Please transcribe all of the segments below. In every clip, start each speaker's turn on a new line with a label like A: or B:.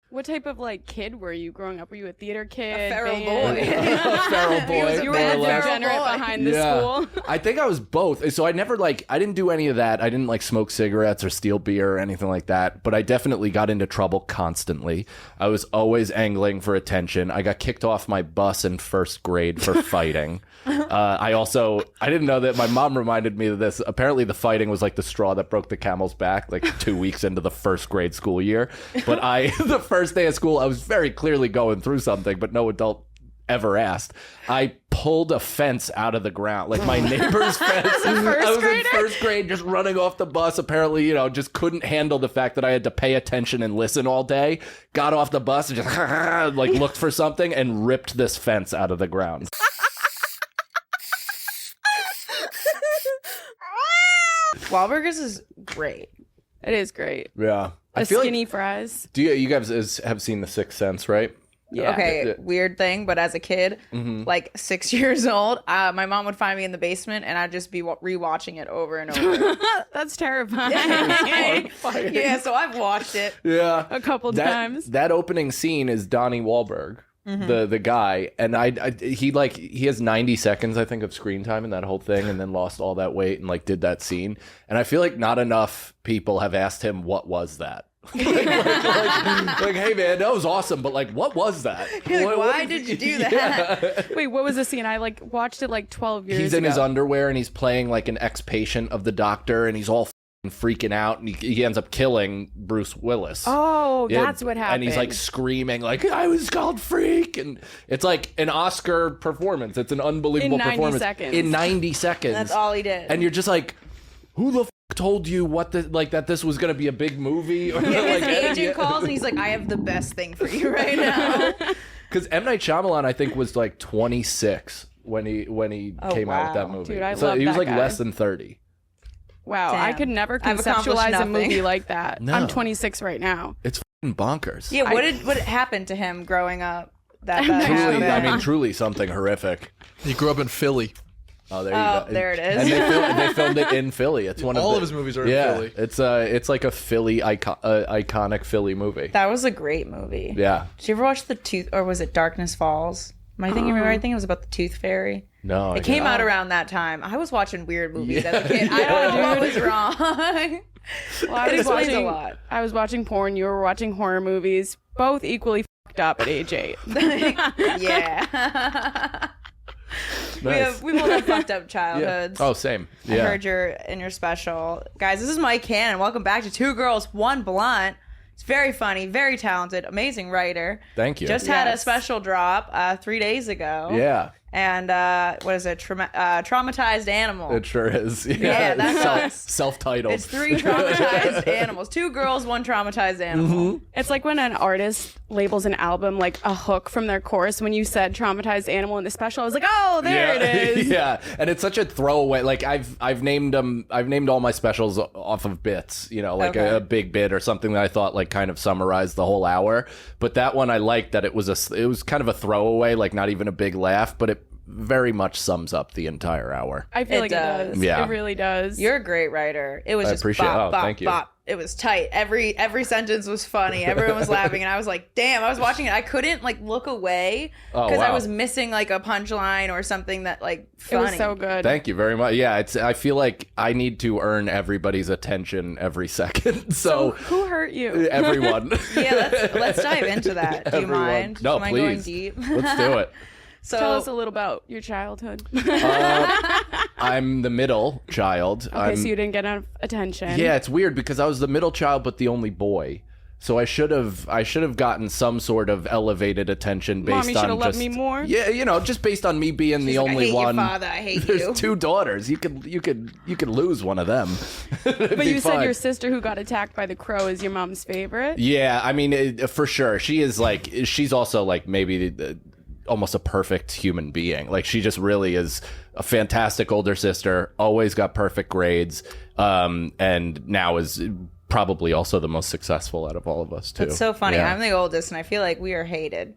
A: What type of like kid were you growing up? Were you a theater kid?
B: A feral
A: band?
B: boy.
C: A feral boy.
A: You were the degenerate behind the school.
C: I think I was both. So I never I didn't do any of that. I didn't like smoke cigarettes or steal beer or anything like that. But I definitely got into trouble constantly. I was always angling for attention. I got kicked off my bus in first grade for fighting. I didn't know that. My mom reminded me of this. Apparently the fighting was like the straw that broke the camel's back, like 2 weeks into the first grade school year. But the first day of school, I was very clearly going through something, but no adult ever asked. I pulled a fence out of the ground, like my neighbor's fence. I was in first grade, just running off the bus. Apparently, just couldn't handle the fact that I had to pay attention and listen all day. Got off the bus and just like looked for something and ripped this fence out of the ground.
B: Wahlburgers is great.
A: It is great.
C: Yeah.
A: The skinny fries.
C: Do you guys have seen The Sixth Sense, right?
A: Yeah.
B: Okay, weird thing, but as a kid, like 6 years old, my mom would find me in the basement and I'd just be rewatching it over and over.
A: That's terrifying.
B: Yeah, so I've watched it.
C: Yeah.
A: A couple times.
C: That opening scene is Donnie Wahlberg. The guy, and he has 90 seconds I think of screen time in that whole thing, and then lost all that weight and like did that scene, and I feel like not enough people have asked him what was that. like, hey man, that was awesome, but like what was that?
B: Why did you do that?
C: Yeah.
A: Wait, what was the scene? I like watched it like 12 years ago.
C: He's in his underwear and he's playing like an ex-patient of the doctor, and he's all freaking out, and he ends up killing Bruce Willis.
A: Oh, that's what happened.
C: And he's like screaming like, I was called freak, and it's like an Oscar performance. It's an unbelievable performance. In 90 seconds.
B: That's all he did.
C: And you're just like, who the told you that this was going to be a big movie? Or
B: his agent calls and he's like, I have the best thing for you right now.
C: Because M. Night Shyamalan, I think, was like 26 when he came out with that movie.
A: Dude, I
C: so
A: love
C: he was
A: that
C: like
A: guy.
C: less than 30.
A: Wow,
B: Damn.
A: I could never
B: I've accomplished
A: conceptualize a
B: nothing.
A: movie like that.
C: No.
A: I'm 26 right now.
C: It's f***ing bonkers.
B: Yeah, what happened to him growing up? That
C: Truly something horrific.
D: He grew up in Philly.
C: Oh, there you go.
B: There it is.
C: And they filmed it in Philly. It's one
D: All
C: of
D: of his movies are in Philly.
C: It's like a Philly iconic Philly movie.
B: That was a great movie.
C: Yeah.
B: Did you ever watch or was it Darkness Falls? Am I thinking right? I think it was about the Tooth Fairy.
C: No,
B: it came out around that time. I was watching weird movies as a kid. I don't know what was wrong.
A: Well,
B: It explains a lot.
A: I was watching porn. You were watching horror movies. Both equally fucked up at age 8.
B: Yeah.
C: Nice.
B: We both have fucked up childhoods.
C: Oh, same.
B: I
C: Yeah.
B: heard you're in your special. Guys, this is Mike Cannon. Welcome back to Two Girls, One Blunt. It's very funny, very talented, amazing writer.
C: Thank you.
B: Just had a special drop 3 days ago.
C: Yeah.
B: And what is it? Traumatized Animal.
C: It sure is.
B: Yeah, that's us.
C: Self-titled.
B: It's 3 traumatized animals. 2 girls, 1 traumatized animal.
A: It's like when an artist labels an album like a hook from their chorus. When you said Traumatized Animal in the special, I was like, oh, there it is.
C: Yeah, and it's such a throwaway. Like I've named all my specials off of bits. Like a big bit or something that I thought like kind of summarized the whole hour. But that one I liked that it was kind of a throwaway, like not even a big laugh, but it very much sums up the entire hour.
A: I feel like it does.
C: Yeah.
A: It really does.
B: You're a great writer. It was just
C: appreciate
B: bop,
C: it.
B: bop,
C: Thank you.
B: bop. It was tight. Every sentence was funny. Everyone was laughing, and I was like, "Damn!" I was watching it. I couldn't like look away because I was missing like a punchline or something that like funny.
A: It was so good.
C: Thank you very much. Yeah, I feel like I need to earn everybody's attention every second. So
A: who hurt you?
C: Everyone.
B: Yeah, let's dive into that. Do you mind?
C: No,
B: Do you mind
C: please.
B: going deep?
C: Let's do it.
B: So
A: Tell us a little about your childhood.
C: I'm the middle child.
A: Okay, so you didn't get enough attention.
C: Yeah, it's weird because I was the middle child but the only boy. So I should have gotten some sort of elevated attention based
A: Mom, you should
C: on
A: have loved me more.
C: Yeah, just based on me being the
B: like,
C: only
B: I hate
C: one.
B: Your father, I hate
C: There's
B: you.
C: 2 daughters. You could lose one of them.
A: But you said your sister who got attacked by the crow is your mom's favorite.
C: Yeah, I mean for sure. She's also like maybe almost a perfect human being. Like she just really is a fantastic older sister, always got perfect grades, and now is probably also the most successful out of all of us too.
B: It's so funny.
C: Yeah.
B: I'm the oldest, and I feel like we are hated.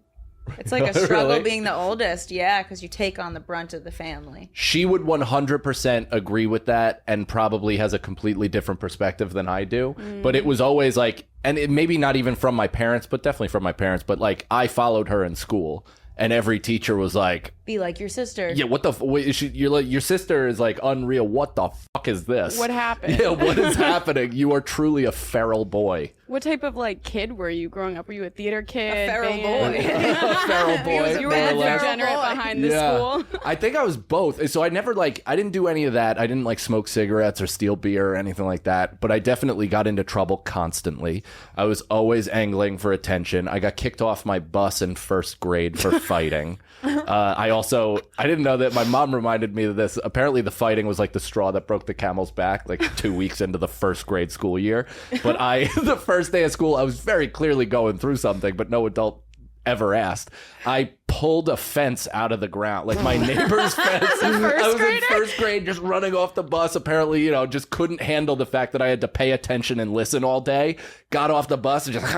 B: It's like a struggle
C: Really?
B: being the oldest. Yeah, because you take on the brunt of the family.
C: She would 100% agree with that and probably has a completely different perspective than I do. But it was always like, and it maybe not even from my parents, but definitely from my parents, but like I followed her in school and every teacher was like,
B: Be like your sister.
C: yeah, what the wait, you're like, your sister is like unreal. What the fuck is this?
A: What happened?
C: Yeah, what is happening? You are truly a feral boy.
A: What type of like kid were you growing up? Were you a theater kid?
B: A feral
A: band?
B: boy.
C: A feral boy.
A: You were
C: They
A: the
C: were like-
A: degenerate
B: boy.
A: behind the school.
C: I think I was both. So I never like, I didn't do any of that. I didn't like smoke cigarettes or steal beer or anything like that. But I definitely got into trouble constantly. I was always angling for attention. I got kicked off my bus in first grade for fighting. I didn't know that. My mom reminded me of this. Apparently the fighting was like the straw that broke the camel's back, like 2 weeks into the first grade school year. But the first day of school, I was very clearly going through something, but no adult ever asked. I pulled a fence out of the ground, like my neighbor's fence. I was in first grade just running off the bus. Apparently, just couldn't handle the fact that I had to pay attention and listen all day. Got off the bus and just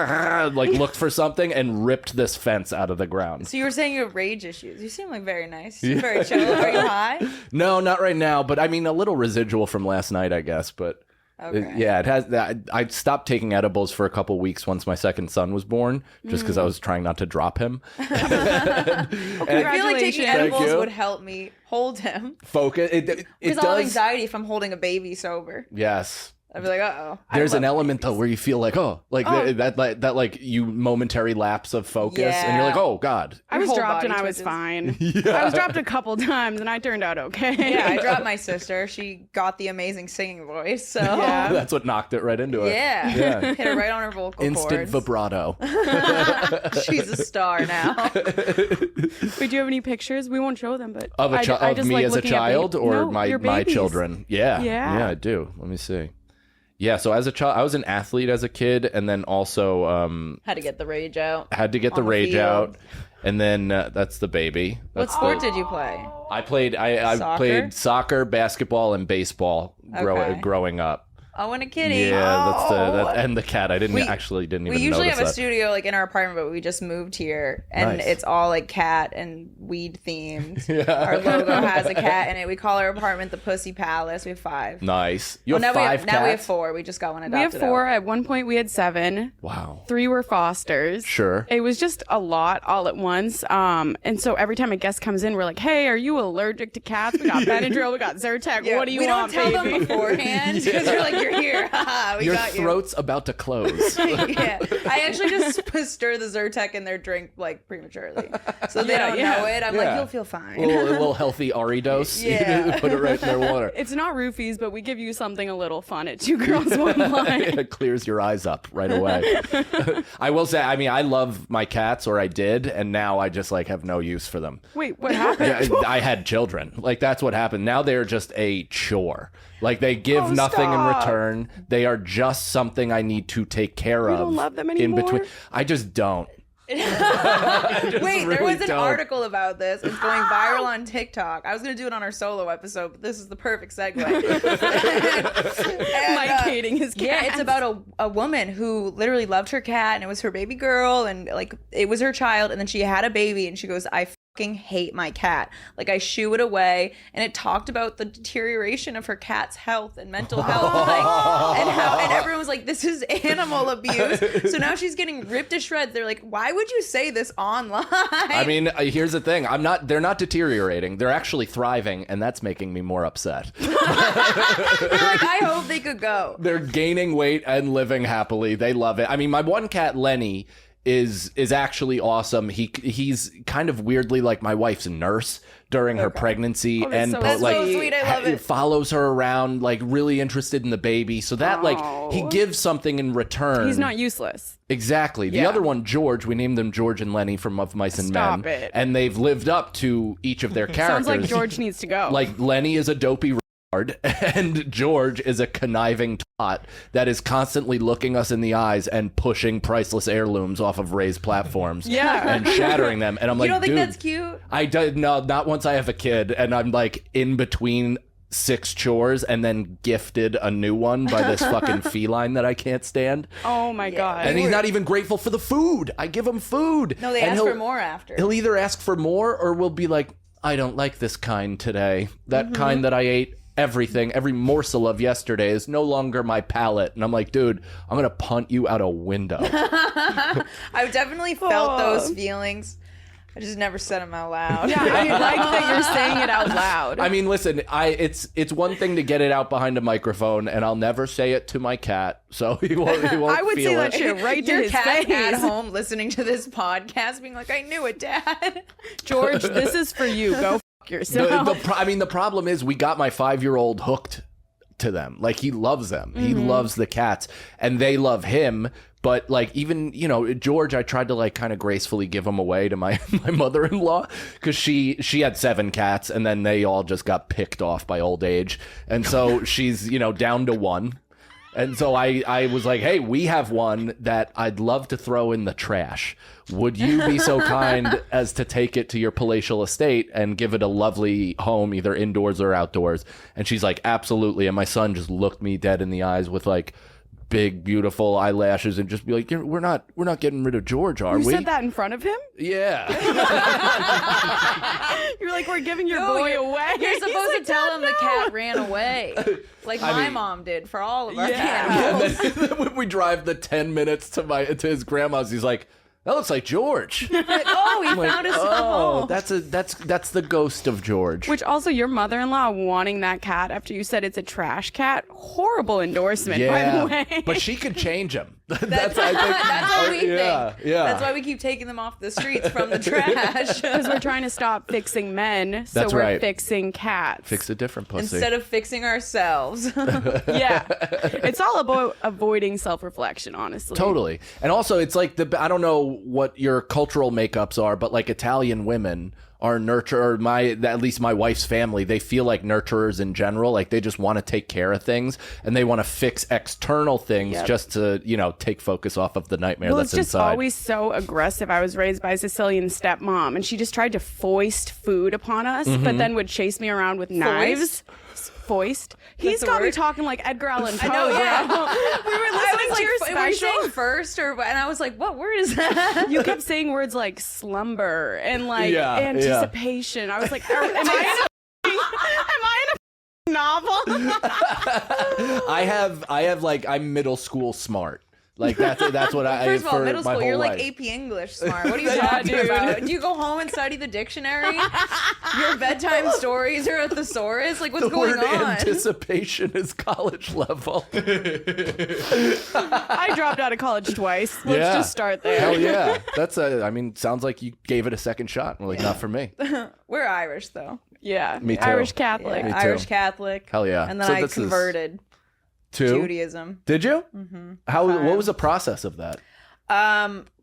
C: like looked for something and ripped this fence out of the ground.
B: So you were saying you have rage issues. You seem like very nice. You're very chill. Are you high?
C: No, not right now, but I mean a little residual from last night, I guess, but
B: Okay.
C: yeah, it has. I stopped taking edibles for a couple weeks once my second son was born, just because I was trying not to drop him.
B: I feel like taking
A: Congratulations.
B: edibles
C: Thank you.
B: would help me hold him.
C: Focus. It
B: Because I'll have
C: does.
B: anxiety if I'm holding a baby sober.
C: Yes.
B: I'd be like, uh-oh.
C: There's an element though where you feel like, that like you momentary lapse of focus, and you're like, oh god.
A: I was
B: whole
A: dropped and
B: body
A: I was
B: twitches.
A: fine. I was dropped a couple times and I turned out okay.
B: Yeah, I dropped my sister. She got the amazing singing voice. So
A: Yeah.
C: That's what knocked it right into it.
B: yeah.
C: Yeah.
B: Hit her right on her vocal
C: Instant
B: cords.
C: vibrato.
B: She's a star now.
A: Wait, do you have any pictures? We won't show them, but
C: Of
A: I
C: of me as a child or
A: No,
C: my
A: your
C: my
A: babies.
C: children? Yeah.
A: Yeah.
C: Yeah, I do. Let me see. Yeah, so as a child, I was an athlete as a kid, and then also
B: Had to get the rage out.
C: had to get the
B: On the
C: rage
B: field.
C: out, and then that's the baby.
B: What
C: That's
B: sport
C: the,
B: did you play?
C: I played? I
B: Soccer?
C: played soccer, basketball, and baseball
B: Okay.
C: growing up.
B: Oh, and a kitty.
C: Yeah, that's
B: Oh.
C: and the cat. I didn't
B: We-
C: didn't
B: We
C: even
B: usually
C: notice
B: have a
C: that.
B: studio like in our apartment, but we just moved here, and
C: Nice.
B: it's all like cat and weed themed.
C: Yeah.
B: Our logo has a cat in it. We call our apartment the Pussy Palace. We have 5.
C: Nice. You
B: Well,
C: have
B: now we
C: 5
B: have,
C: cats.
B: now we have 4. We just got one
A: We have
B: adopted.
A: 4.
B: out.
A: At one point, we had 7.
C: Wow.
A: 3 were fosters.
C: Sure.
A: It was just a lot all at once. And so every time a guest comes in, we're like, hey, are you allergic to cats? We got Benadryl, we got Zyrtec.
B: Yeah,
A: What do you
B: we
A: want,
B: don't tell
A: baby?
B: them beforehand because you're like, you're here. Haha, we
C: Your
B: got
C: throat's about to close.
B: you. Yeah, I actually just stir the Zyrtec in their drink like prematurely, so they don't know it. I'm
C: Yeah.
B: like, you'll feel fine.
C: a little healthy Ari dose.
B: Yeah.
C: Put it right in their water.
A: It's not roofies, but we give you something a little fun at Two Girls One Line.
C: It clears your eyes up right away. I will say, I mean, I love my cats, or I did, and now I just like have no use for them.
A: Wait, what happened?
C: I had children. Like that's what happened. Now they're just a chore. Like they give
A: Oh,
C: nothing in
A: stop.
C: return. They are just something I need to take care of.
A: don't love them
C: In
A: anymore?
C: between, I just don't.
B: Wait, there
C: really
B: was an
C: don't.
B: article about this. It's going viral on TikTok. I was going to do it on our solo episode, but this is the perfect segue. And,
A: Mike hating his cat.
B: Yeah, it's about a woman who literally loved her cat, and it was her baby girl, and like it was her child, and then she had a baby, and she goes, I fucking hate my cat. Like I shoo it away, and it talked about the deterioration of her cat's health and mental health, like, and everyone was like, this is animal abuse. So now she's getting ripped to shreds. They're like, why would you say this online?
C: I mean, here's the thing. They're not deteriorating. They're actually thriving, and that's making me more upset.
B: They're like, I hope they could go.
C: They're gaining weight and living happily. They love it. I mean, my one cat, Lenny, is actually awesome. He's kind of weirdly like my wife's nurse during her pregnancy,
A: that's
C: and
A: so
B: That's
C: like
B: so sweet. I love it.
C: follows her around, like really interested in the baby. So that like he
A: Aw.
C: gives something in return.
A: He's not useless.
C: Exactly. The
A: Yeah.
C: other one, George, we named them George and Lenny from Of Mice and
A: Stop
C: Men,
A: it.
C: and they've lived up to each of their characters.
A: Sounds like George needs to go.
C: Like Lenny is a dopey retard, and George is a conniving twat that is constantly looking us in the eyes and pushing priceless heirlooms off of raised platforms.
A: Yeah.
C: And shattering them. And I'm
B: You
C: like,
B: don't think
C: dude,
B: that's cute?
C: I don't. No, not once I have a kid, and I'm like in between 6 chores and then gifted a new one by this fucking feline that I can't stand.
A: Oh my God.
C: And he's not even grateful for the food. I give him food.
B: No, they
C: and
B: ask for more after.
C: He'll either ask for more or we'll be like, I don't like this kind today. That kind that I ate every morsel of yesterday is no longer my palate. And I'm like, dude, I'm going to punt you out a window.
B: I've definitely felt those feelings. I just never said them out loud.
A: Yeah, I like that you're saying it out loud.
C: I mean, listen, it's one thing to get it out behind a microphone, and I'll never say it to my cat, so he won't
A: I would
C: feel
A: say
C: it.
A: that shit right to
B: Your
A: his
B: cat
A: face.
B: at home listening to this podcast being like, I knew it, Dad.
A: George, this is for you. Go fuck yourself.
C: The problem is we got my 5-year-old hooked to them. Like, he loves them. He loves the cats, and they love him. But like, even, George, I tried to like kind of gracefully give him away to my mother-in-law because she had 7 cats and then they all just got picked off by old age. And so she's, down to 1. And so I was like, hey, we have one that I'd love to throw in the trash. Would you be so kind as to take it to your palatial estate and give it a lovely home, either indoors or outdoors? And she's like, absolutely. And my son just looked me dead in the eyes with like big, beautiful eyelashes and just be like, we're not getting rid of George, are we?
A: You said that in front of him?
C: Yeah.
A: You're like, we're giving your boy away.
B: You're
A: He's
B: supposed
A: like,
B: to tell
A: "Dad,
B: him
A: no."
B: the cat ran away. Like my
C: mean-
B: mom did for all of our
A: Yeah.
B: animals.
C: And then when we drive the 10 minutes to his grandma's, he's like, that looks like George.
B: Oh, he found his
C: Oh,
B: home.
C: that's the ghost of George.
A: Which also, your mother-in-law wanting that cat after you said it's a trash cat, horrible endorsement, by the way.
C: But she could change him.
B: That's
C: I think-
B: what we
C: yeah,
B: think.
C: yeah.
B: That's why we keep taking them off the streets from the trash.
A: Because we're trying to stop fixing men, so
C: That's
A: we're
C: right.
A: fixing cats.
C: Fix a different pussy.
B: Instead of fixing ourselves.
A: Yeah. It's all about avoiding self-reflection, honestly.
C: Totally. And also, it's like I don't know what your cultural makeups are, but like Italian women are at least my wife's family, they feel like nurturers in general. Like they just want to take care of things and they want to fix external things just to, take focus off of the nightmare
A: Well,
C: that's
A: it's just
C: inside.
A: always so aggressive. I was raised by a Sicilian stepmom, and she just tried to foist food upon us, but then would chase me around with knives. Foist. He's
B: the
A: got me
B: word?
A: talking like Edgar Allan Poe.
B: I know, yeah.
A: bro. We were listening to your
B: were you
A: special.
B: saying first and I was like, what word is that?
A: You kept saying words like slumber and like
C: Yeah,
A: anticipation. I was like, am I in a novel?
C: I have like, I'm middle school smart. Like that's what I
B: First of all,
C: for
B: middle
C: my
B: school,
C: whole
B: you're
C: life.
B: like AP English smart. What are you
A: Yeah,
B: talking
A: dude.
B: about? Do you go home and study the dictionary? Your bedtime stories are a thesaurus? Like, what's
C: The
B: going
C: word
B: on?
C: anticipation is college level.
A: I dropped out of college twice. Let's
C: Yeah.
A: just start there.
C: Hell yeah. Sounds like you gave it a second shot. We're like, not for me.
B: We're Irish, though.
A: Yeah.
C: Me too.
A: Irish Catholic.
C: Me too.
B: Irish Catholic.
C: Hell yeah.
B: And then
C: So
B: I
C: this is-
B: converted
C: Two?
B: Judaism.
C: Did you? Mm-hmm. What was the process of that?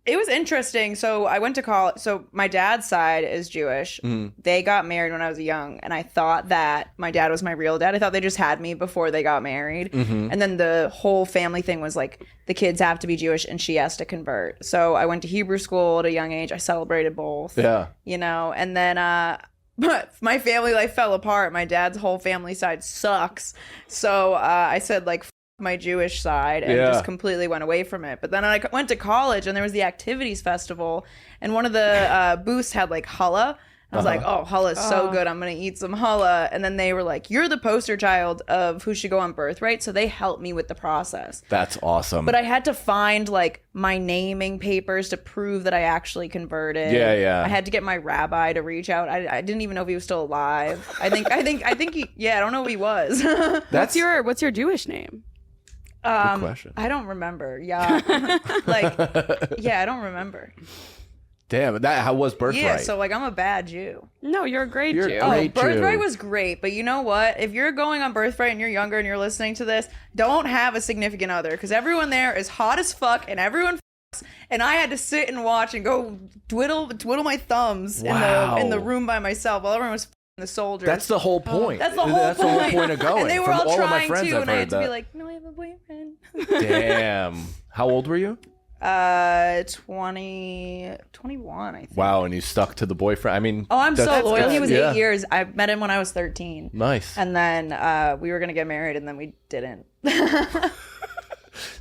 B: It was interesting. So I went to college. So my dad's side is Jewish. They got married when I was young, and I thought that my dad was my real dad. I thought they just had me before they got married. And then the whole family thing was like the kids have to be Jewish and she has to convert. So I went to Hebrew school at a young age. I celebrated both.
C: Yeah.
B: And then but my family life fell apart. My dad's whole family side sucks. So I said like f- my Jewish side and
C: Yeah.
B: just completely went away from it. But then I went to college and there was the activities festival and one of the booths had like challah. I was like, oh, challah is so good. I'm going to eat some challah. And then they were like, you're the poster child of who should go on birthright. So they helped me with the process.
C: That's awesome.
B: But I had to find like my naming papers to prove that I actually converted.
C: Yeah, yeah.
B: I had to get my rabbi to reach out. I didn't even know if he was still alive. I think he. Yeah, I don't know if he was.
C: That's
A: What's your Jewish name?
C: good question.
B: I don't remember. Yeah, I don't remember.
C: Damn, how was birthright?
B: Yeah, so like I'm a bad Jew.
A: No, you're a great
C: You're
A: Jew.
C: a great Jew.
B: Birthright was great, but you know what? If you're going on birthright and you're younger and you're listening to this, don't have a significant other because everyone there is hot as fuck and everyone fucks, and I had to sit and watch and go twiddle my thumbs
C: Wow.
B: in the room by myself while everyone was f***ing the soldiers.
C: That's the whole point.
B: That's the whole point.
C: of going.
B: And they were
C: From
B: all
C: all of my
B: trying
C: friends,
B: to,
C: I've
B: and I
C: heard
B: had to
C: that.
B: be like, no, I have a boyfriend.
C: Damn. How old were you?
B: 21, I think.
C: Wow, and you stuck to the boyfriend. I mean,
B: Oh, I'm so
C: that's
B: loyal.
C: good.
B: He was
C: Yeah.
B: 8 years. I met him when I was 13.
C: Nice.
B: And then we were going to get married, and then we didn't.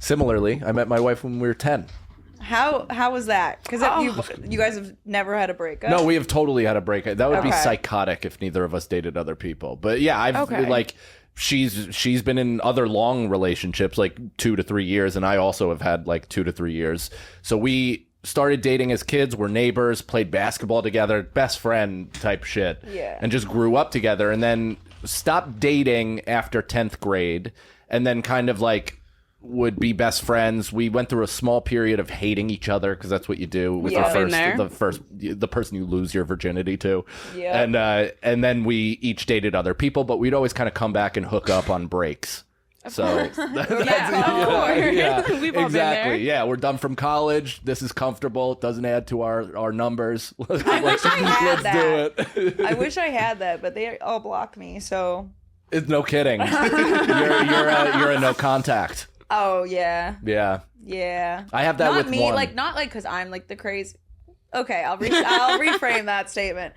C: Similarly, I met my wife when we were 10.
B: How was that? Because you guys have never had a breakup?
C: No, we have totally had a breakup. That would be
B: Okay.
C: psychotic if neither of us dated other people. But yeah, I've
A: Okay.
C: like she's been in other long relationships, like 2 to 3 years, and I also have had like 2 to 3 years. So we started dating as kids, we're neighbors, played basketball together, best friend type shit.
B: Yeah.
C: And just grew up together, and then stopped dating after 10th grade, and then kind of like would be best friends. We went through a small period of hating each other because that's what you do with
B: Yeah.
C: the
A: Been there.
C: the person you lose your virginity to.
B: Yeah.
C: And then we each dated other people, but we'd always kind of come back and hook up on breaks. So
A: Yeah, of course.
C: yeah,
A: We've all been
C: exactly.
A: there.
C: Yeah, we're done from college. This is comfortable. It doesn't add to our numbers.
B: I wish I had
C: Let's do it.
B: I wish I had that, but they all blocked me, so...
C: It's no kidding. You're a no contact.
B: Oh, yeah.
C: Yeah.
B: Yeah.
C: I have that
B: not
C: with
B: me,
C: one.
B: not because I'm like the crazy. Okay, I'll reframe that statement.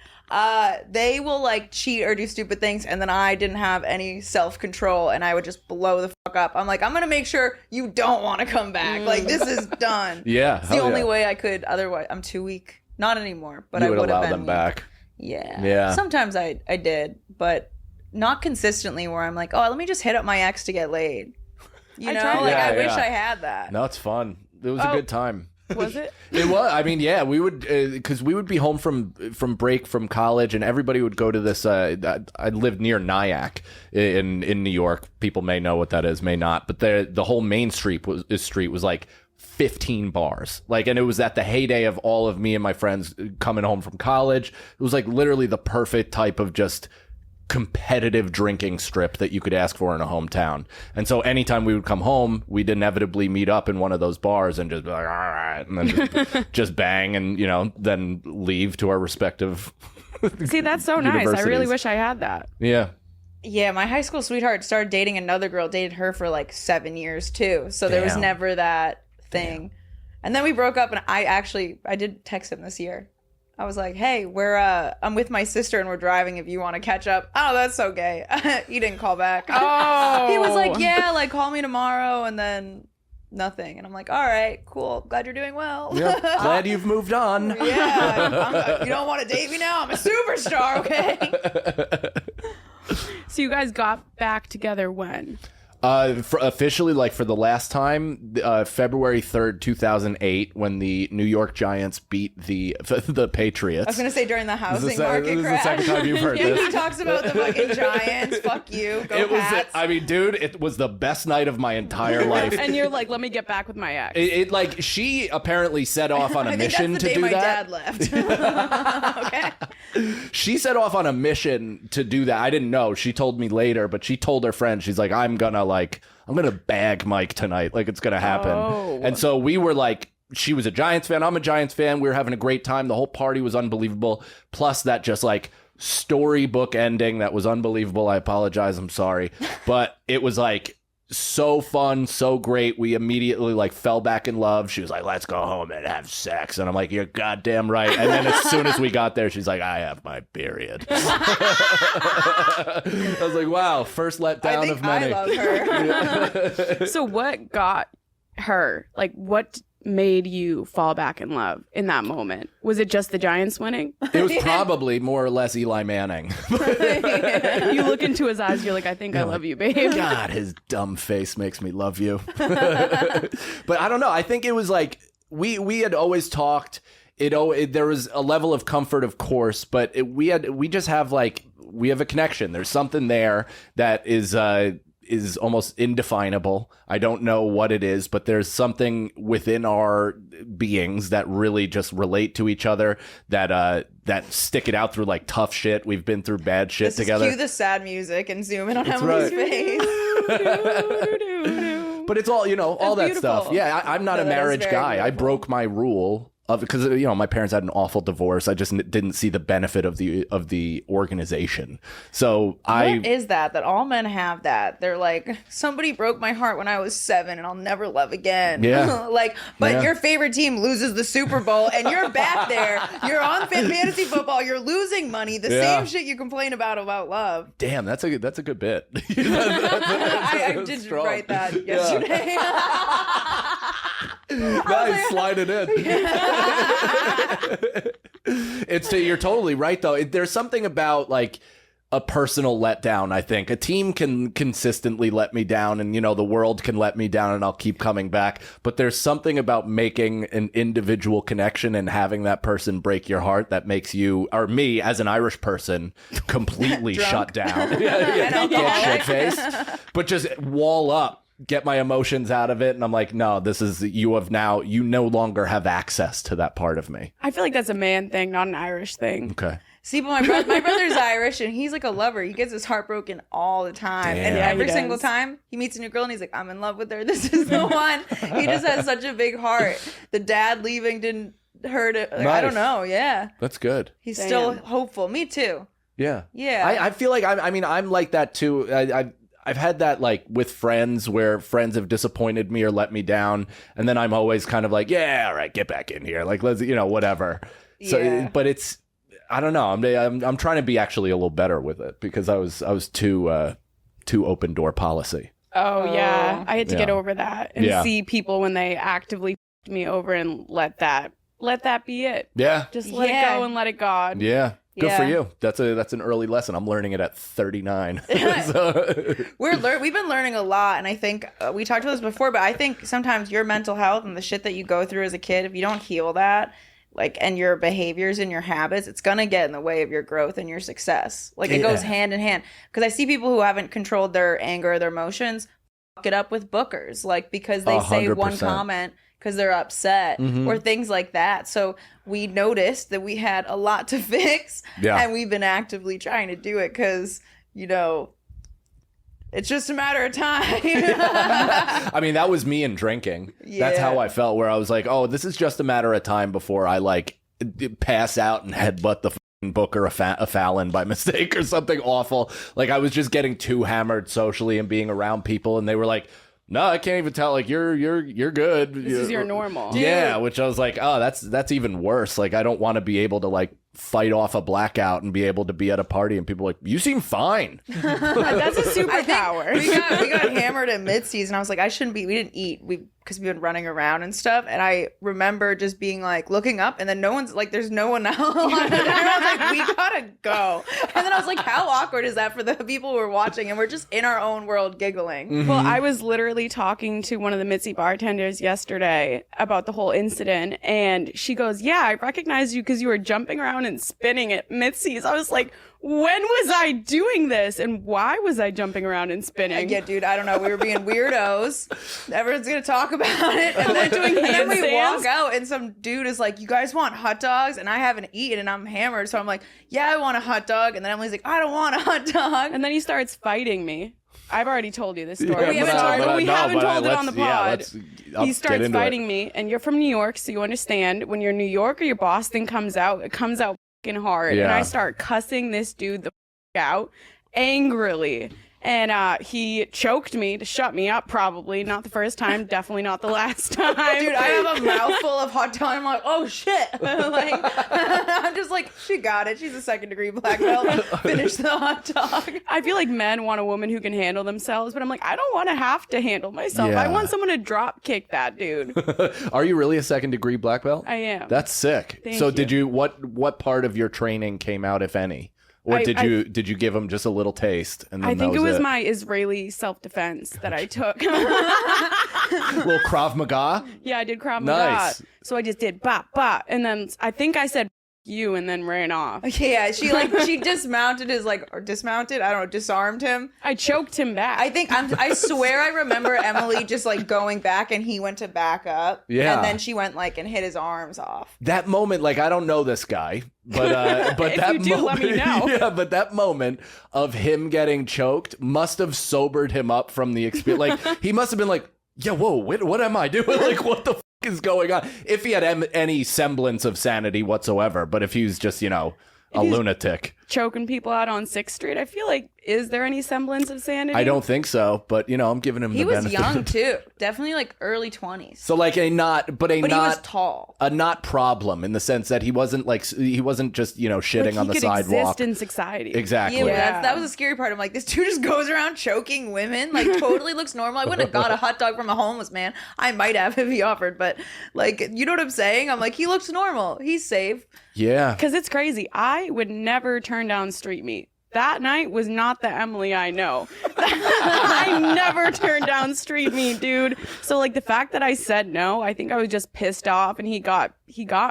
B: They will like cheat or do stupid things, and then I didn't have any self-control, and I would just blow the fuck up. I'm like, I'm gonna make sure you don't want to come back. Like, this is done.
C: Yeah,
B: It's the
C: hell
B: only
C: yeah.
B: way I could. Otherwise, I'm too weak. Not anymore, but
C: You
B: I
C: would
B: would have
C: allow
B: been
C: them
B: weak.
C: back.
B: Yeah.
C: Yeah.
B: Sometimes I did, but not consistently. Where I'm like, oh, let me just hit up my ex to get laid. You know,
A: tried
B: like
C: that.
B: I wish
C: Yeah.
B: I had that.
C: No, it's fun. It was a
A: Oh.
C: good time.
A: Was it?
C: It was. I mean, yeah, we would because we would be home from break from college, and everybody would go to this. I lived near Nyack in New York. People may know what that is, may not. But the whole main street was like 15 bars. Like, and it was at the heyday of all of me and my friends coming home from college. It was like literally the perfect type of just competitive drinking strip that you could ask for in a hometown. And so anytime we would come home, we'd inevitably meet up in one of those bars and just be like, all right, and then just bang and, you know, then leave to our respective.
A: See, that's so nice. I really
C: Universities.
A: wish I had that.
C: Yeah.
B: Yeah, my high school sweetheart started dating another girl, dated her for like 7 years too. So there was
C: Damn.
B: never that thing. And then we broke up, and I did text him this year. I was like, hey, I'm with my sister and we're driving if you want to catch up. Oh, that's so gay. He didn't call back.
A: Oh.
B: He was like, yeah, like call me tomorrow, and then nothing. And I'm like, all right, cool. Glad you're doing well.
C: Yep. Glad you've moved on.
B: Yeah, you don't want to date me now? I'm a superstar, okay?
A: So you guys got back together when?
C: Officially, like for the last time, February 3rd, 2008, when the New York Giants beat the Patriots.
B: I was gonna say during the housing market
C: this is the
B: crash.
C: second time you've heard
B: Yeah,
C: this.
B: he talks about the fucking Giants. Fuck you. Go Pats.
C: I mean, dude, it was the best night of my entire life.
A: And you're like, let me get back with my ex.
C: It like she apparently set off on a
B: I think
C: mission
B: that's the
C: to
B: day
C: do
B: my
C: that.
B: dad left. Okay.
C: She set off on a mission to do that. I didn't know. She told me later, but she told her friend, she's like, I'm gonna bag Mike tonight. Like, it's gonna happen.
A: Oh.
C: And so we were like, she was a Giants fan. I'm a Giants fan. We were having a great time. The whole party was unbelievable. Plus that just like storybook ending that was unbelievable. I apologize. I'm sorry. But it was like so fun, so great. We immediately like fell back in love. She was like, let's go home and have sex. And I'm like, you're goddamn right. And then as soon as we got there, she's like, I have my period. I was like, wow, first letdown
B: I think
C: of many.
B: I love her.
A: So what got her? Like, what made you fall back in love in that moment? Was it just the Giants winning?
C: It was probably more or less Eli Manning.
A: You look into his eyes, you're like, I think I love you, babe.
C: God, his dumb face makes me love you. But I don't know. I think it was like we had always talked. There was a level of comfort, of course, but we have a connection. There's something there that is almost indefinable. I don't know what it is, but there's something within our beings that really just relate to each other, that stick it out through like tough shit. We've been through bad shit
B: This
C: together.
B: is cue the sad music and zoom in on
C: That's
B: Emily's
C: right.
B: face.
C: But it's all, all
A: That's
C: that stuff.
A: beautiful.
C: Yeah, I'm not
B: No,
C: a
B: that is
C: marriage
B: very
C: guy. I
B: beautiful.
C: broke my rule because my parents had an awful divorce. I just didn't see the benefit of the organization. So
B: What is that all men have that? They're like, somebody broke my heart when I was 7 and I'll never love again.
C: Yeah.
B: But your favorite team loses the Super Bowl and you're back there. You're on fantasy football. You're losing money. The same shit you complain about love.
C: Damn, that's a good bit.
B: I did write that yesterday.
C: Nice, slide it in. You're totally right though. There's something about like a personal letdown. I think a team can consistently let me down, and the world can let me down, and I'll keep coming back. But there's something about making an individual connection and having that person break your heart that makes you, or me as an Irish person, completely shut down. Get shit faced, but just wall up. Get my emotions out of it, and I'm like, no, you no longer have access to that part of me.
A: I feel like that's a man thing, not an Irish thing.
C: Okay.
B: See, but my brother's Irish, and he's like a lover. He gets his heart broken all the time.
C: Damn.
B: And
C: Yeah,
B: every
A: he
B: single
A: does.
B: time he meets a new girl, and he's like, I'm in love with her. This is the one. He just has such a big heart. The dad leaving didn't hurt it. Like, I don't know. Yeah.
C: That's good.
B: He's
A: Damn.
B: still hopeful. Me too.
C: Yeah.
B: Yeah.
C: I feel like I'm like that too. I've had that like with friends where friends have disappointed me or let me down, and then I'm always kind of like, yeah, all right, get back in here, like let's whatever. So,
B: Yeah.
C: but it's I don't know. I'm trying to be actually a little better with it because I was too open door policy.
A: Oh, yeah. I had to get
C: Yeah.
A: over that and
C: Yeah.
A: see people when they actively f***ed me over and let that be it.
C: Yeah.
A: Just let it
B: Yeah.
A: go and let it God.
C: Yeah. Good for
B: Yeah.
C: you. That's an early lesson. I'm learning it at 39. So,
B: We've been learning a lot, and I think we talked about this before, but I think sometimes your mental health and the shit that you go through as a kid, if you don't heal that, and your behaviors and your habits, it's gonna get in the way of your growth and your success. It goes hand in hand. Because I see people who haven't controlled their anger or their emotions fuck it up with bookers, because they say one
C: 100%.
B: comment because they're upset or things like that. So we noticed that we had a lot to fix, and we've been actively trying to do it because it's just a matter of time.
C: I mean, that was me in drinking. That's how I felt, where I was like, oh, this is just a matter of time before I pass out and headbutt the book or a Fallon by mistake or something awful. I was just getting too hammered socially and being around people, and they were like, no, I can't even tell. You're good.
A: This is your normal.
C: Yeah, which I was like, oh, that's even worse. I don't want to be able to fight off a blackout and be able to be at a party and people are like, you seem fine.
A: That's a superpower.
B: we got hammered at Mitzi's, and I was like, I shouldn't be. We didn't eat. Because we've been running around and stuff. And I remember just being looking up, and then no one's there's no one else. And I was like, we gotta go. And then I was like, how awkward is that for the people who are watching? And we're just in our own world giggling.
A: Well, I was literally talking to one of the Mitzi bartenders yesterday about the whole incident, and she goes, yeah, I recognized you because you were jumping around and spinning at Mitzi's. I was like, when was I doing this? And why was I jumping around and spinning?
B: Yeah, dude, I don't know. We were being weirdos. Everyone's going to talk about it. And then,
A: doing
B: and then we
A: handstands.
B: walk out, and some dude is like, you guys want hot dogs? And I haven't eaten, and I'm hammered. So I'm like, yeah, I want a hot dog. And then Emily's like, I don't want a hot dog.
A: And then he starts fighting me. I've already told you this story.
C: Yeah,
A: we haven't told it on the pod.
C: I'll
A: He
C: get
A: starts
C: into
A: fighting me, and you're from New York, so you understand when your New York or your Boston comes out, it comes out fucking hard.
C: Yeah.
A: And I start cussing this dude the out angrily. And he choked me to shut me up, probably. Not the first time, definitely not the last time.
B: Dude, I have a mouthful of hot dog. I'm like, oh shit. I'm just like, she got it. She's a 2nd degree black belt. Finish the hot dog.
A: I feel like men want a woman who can handle themselves, but I'm like, I don't want to have to handle myself.
C: Yeah.
A: I want someone to drop kick that dude.
C: Are you really a 2nd degree black belt?
A: I am.
C: That's sick.
A: Thank
C: So
A: you.
C: did you what part of your training came out, if any? Or did you give him just a little taste? And then
A: I think
C: that
A: it was
C: it?
A: my Israeli self-defense that I took.
C: little Krav Maga.
A: Yeah, I did Krav
C: Nice.
A: Maga. So I just did bop, bop. And then I think I said you and then ran off.
B: Yeah, she dismounted or dismounted, I don't know, disarmed him.
A: I choked him back.
B: I swear I remember Emily just going back, and he went to back up.
C: Yeah.
B: And then she went and hit his arms off.
C: That moment, I don't know this guy, but
A: If
C: that
A: you do, let me know.
C: Yeah, but that moment of him getting choked must have sobered him up from the experience. He must have been like, yeah, whoa, what am I doing? What the is going on? If he had any semblance of sanity whatsoever, but if he's just, a lunatic.
A: Choking people out on 6th Street, I feel like, is there any semblance of sanity?
C: I don't think so, but, I'm giving him
B: He
C: the
B: was
C: benefit.
B: young too, definitely like early 20s.
C: So like
B: But he was tall.
C: a not problem in the sense that he wasn't just, shitting on the
A: he could
C: sidewalk.
A: exist in society.
C: Exactly.
B: Yeah, but
A: Yeah.
B: that was a scary part. I'm like, this dude just goes around choking women, like totally looks normal. I wouldn't have got a hot dog from a homeless man. I might have if he offered, but like, you know what I'm saying? I'm like, he looks normal. He's safe.
C: Yeah.
A: Because it's crazy. I would never turn down street meat. That night was not the Emily I know. I never turned down street meat, dude. So like the fact that I said no, I think I was just pissed off, and he got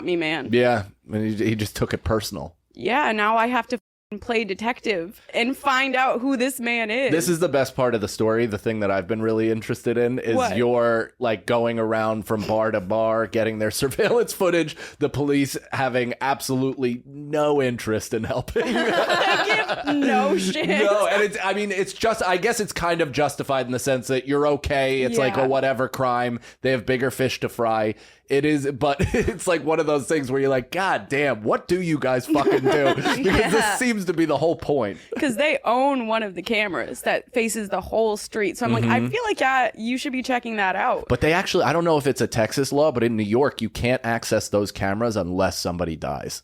A: me, man.
C: Yeah. And he just took it personal.
A: Yeah, now I have to play detective and find out who this man is.
C: This is the best part of the story. The thing that I've been really interested in is
A: What?
C: your like going around from bar to bar, getting their surveillance footage, the police having absolutely no interest in helping.
A: I give no shit.
C: No, and it's just, I guess it's kind of justified in the sense that you're okay. It's like a
A: Yeah.
C: whatever crime. They have bigger fish to fry. It is, but it's like one of those things where you're like, God damn, what do you guys fucking do? Because this seems to be the whole point.
A: Because they own one of the cameras that faces the whole street. So I'm like, I feel like you should be checking that out.
C: But they actually, I don't know if it's a Texas law, but in New York, you can't access those cameras unless somebody dies.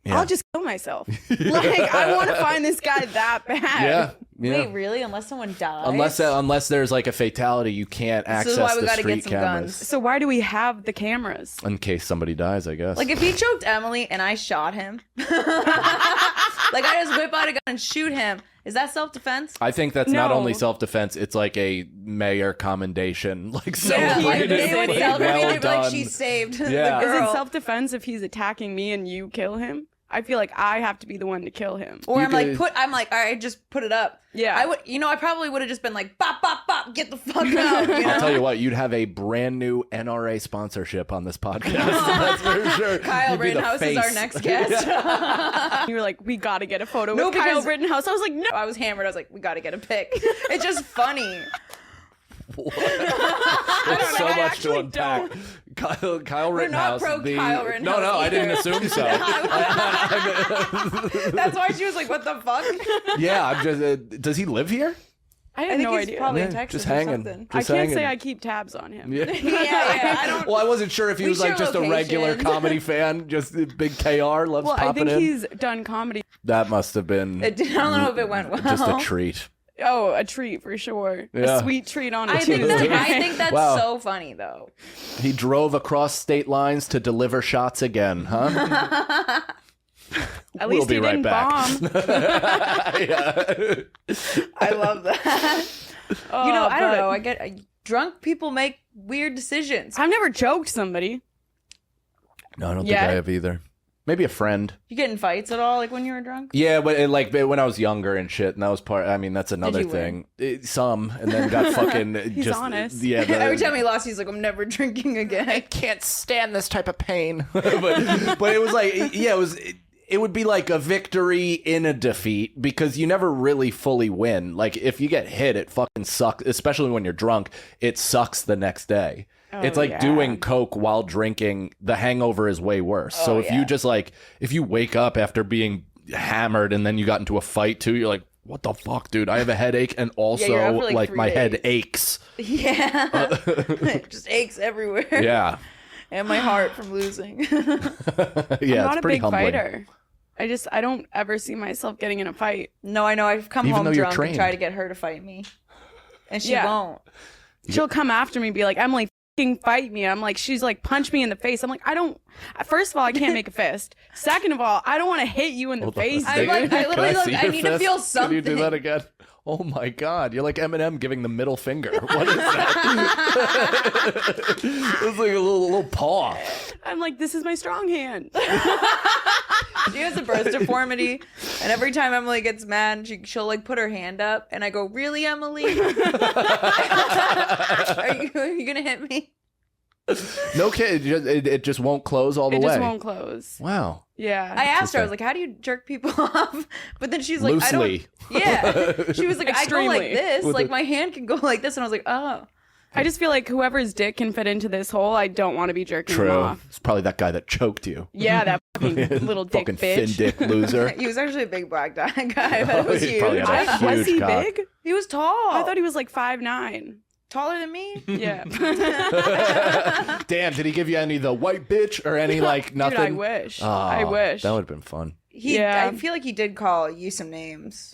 C: Yeah.
A: I'll just kill myself. Like, I want to find this guy that bad.
C: Yeah.
B: Wait, really? Unless someone dies?
C: Unless there's like a fatality, you can't access
B: is why we
C: the
B: gotta get
C: street
B: some
C: cameras.
B: guns.
A: So why do we have the cameras?
C: In case somebody dies, I guess.
B: Like if he choked Emily and I shot him, like I just whip out a gun and shoot him, is that self-defense?
C: I think that's not
A: No.
C: only self-defense, it's like a mayor commendation. Like
B: Yeah,
C: celebrated.
B: they would
A: Like,
B: celebrate
C: well
B: it like
C: done.
B: she saved
C: Yeah.
B: the
A: Is
B: girl.
A: it self-defense if he's attacking me and you kill him? I feel like I have to be the one to kill him.
B: Or
C: You
B: I'm
C: could-
B: like, all right, just put it up.
A: Yeah.
B: I would, I probably would have just been like, bop, bop, bop, get the fuck out. You know?
C: I'll tell you what, you'd have a brand new NRA sponsorship on this podcast. That's for sure.
B: Kyle
C: You'd be the
B: Rittenhouse is our
C: face.
B: next guest.
A: You were like, we got to get a photo
B: No,
A: with Kyle
B: because-
A: Rittenhouse. I was like, no.
B: I was hammered. I was like, we got to get a pic. It's just funny.
C: There's
A: I
C: so much to
A: actually
C: unpack. Kyle
B: We're not
C: Rittenhouse.
B: pro Kyle Rittenhouse
C: No, I didn't
B: either.
C: assume so.
B: That's why she was like, what the fuck?
C: Yeah, I'm just. Does he live here?
A: I
B: I
A: had
B: think
A: no
B: he's
A: idea.
B: probably in
C: Yeah,
B: Texas
C: just
B: or
C: hanging.
B: something.
A: I
C: Just
A: can't
C: hanging.
A: say I keep tabs on him.
C: Yeah.
B: Yeah, I don't.
C: Well, I wasn't sure if he
B: We
C: was like
B: share
C: just a regular
B: locations.
C: comedy fan, just a big KR, loves
A: Well, I
C: popping
A: think
C: in.
A: he's done comedy.
C: That must have been
B: I don't know if it went well.
C: just a treat.
A: Oh, a treat for sure.
C: Yeah.
A: A sweet treat on a
B: I think,
A: Tuesday.
B: I think that's
C: Wow.
B: so funny though.
C: He drove across state lines to deliver shots again, huh?
A: At
C: We'll
A: least
C: be
A: he
C: right
A: didn't
C: back.
A: bomb.
B: I love that.
A: Oh,
B: I don't
A: but
B: know. I get drunk people make weird decisions.
A: I've never choked somebody.
C: No, I don't think
A: Yeah.
C: I have either. Maybe a friend.
B: You get in fights at all, like when you were drunk?
C: Yeah, but when I was younger and shit, and that was part. I mean, that's another
B: you win?
C: thing. Some, and then got fucking.
A: He's
C: just,
A: honest.
C: Yeah.
B: Every time he lost, he's like, I'm never drinking again.
C: can't stand this type of pain. but it was like, yeah, it would be like a victory in a defeat because you never really fully win. Like if you get hit, it fucking sucks, especially when you're drunk. It sucks the next day. It's like
A: yeah.
C: doing coke while drinking. The hangover is way worse. So if you just like, if you wake up after being hammered and then you got into a fight too, you're like, what the fuck, dude? I have a headache and also
B: you're up for, like, 3
C: my head
B: days.
C: aches.
B: Yeah. It just aches everywhere.
C: Yeah.
B: And my heart from losing.
C: Yeah,
A: I'm
C: it's
A: not a
C: pretty
A: big
C: humbling.
A: fighter. I don't ever see myself getting in a fight.
B: No, I know. I've come
C: Even
B: home
C: though you're
B: drunk and
C: trained.
B: try to get her to fight me. And she
A: Yeah.
B: won't.
A: She'll come after me and be like, Emily, fucking fight me. I'm like, she's like, punch me in the face. I'm like, first of all, I can't make a fist. Second of all, I don't want to hit you in the face.
B: I
A: dude.
B: like- I literally
C: Can
B: look-
C: see
B: I
C: your
B: need to
C: fist?
B: feel
C: Can you do
B: something.
C: that again? Oh my God, you're like Eminem giving the middle finger. What is that? It's like a little paw.
A: I'm like, this is my strong hand.
B: She has a birth deformity, and every time Emily gets mad, she'll like put her hand up, and I go, "Really, Emily? Are you gonna hit me?"
C: No kid, it just won't close all the
A: It
C: way.
A: just won't close.
C: Wow.
A: Yeah.
B: I asked her, I was like, "How do you jerk people off?" But then she's like,
C: Loosely.
B: "I don't." Yeah, she was like, "I go like
A: Extremely.
B: this,
C: With
B: like
C: it-
B: my hand can go like this," and I was like, "Oh."
A: I just feel like whoever's dick can fit into this hole, I don't want to be jerking him
C: True.
A: off.
C: It's probably that guy that choked you.
A: Yeah, that fucking little dick
C: Fucking
A: bitch.
C: thin dick loser.
B: He was actually a big black guy, but it was
C: He
B: huge.
C: probably had a
A: Was
C: huge
A: he
C: cock.
A: big?
B: He was tall.
A: I thought he was like 5'9".
B: taller than me.
A: Yeah.
C: Damn, did he give you any of the white bitch or any like nothing?
A: Dude, I wish.
C: Aw,
A: I wish.
C: That would have been fun.
A: Yeah.
B: I feel like he did call you some names.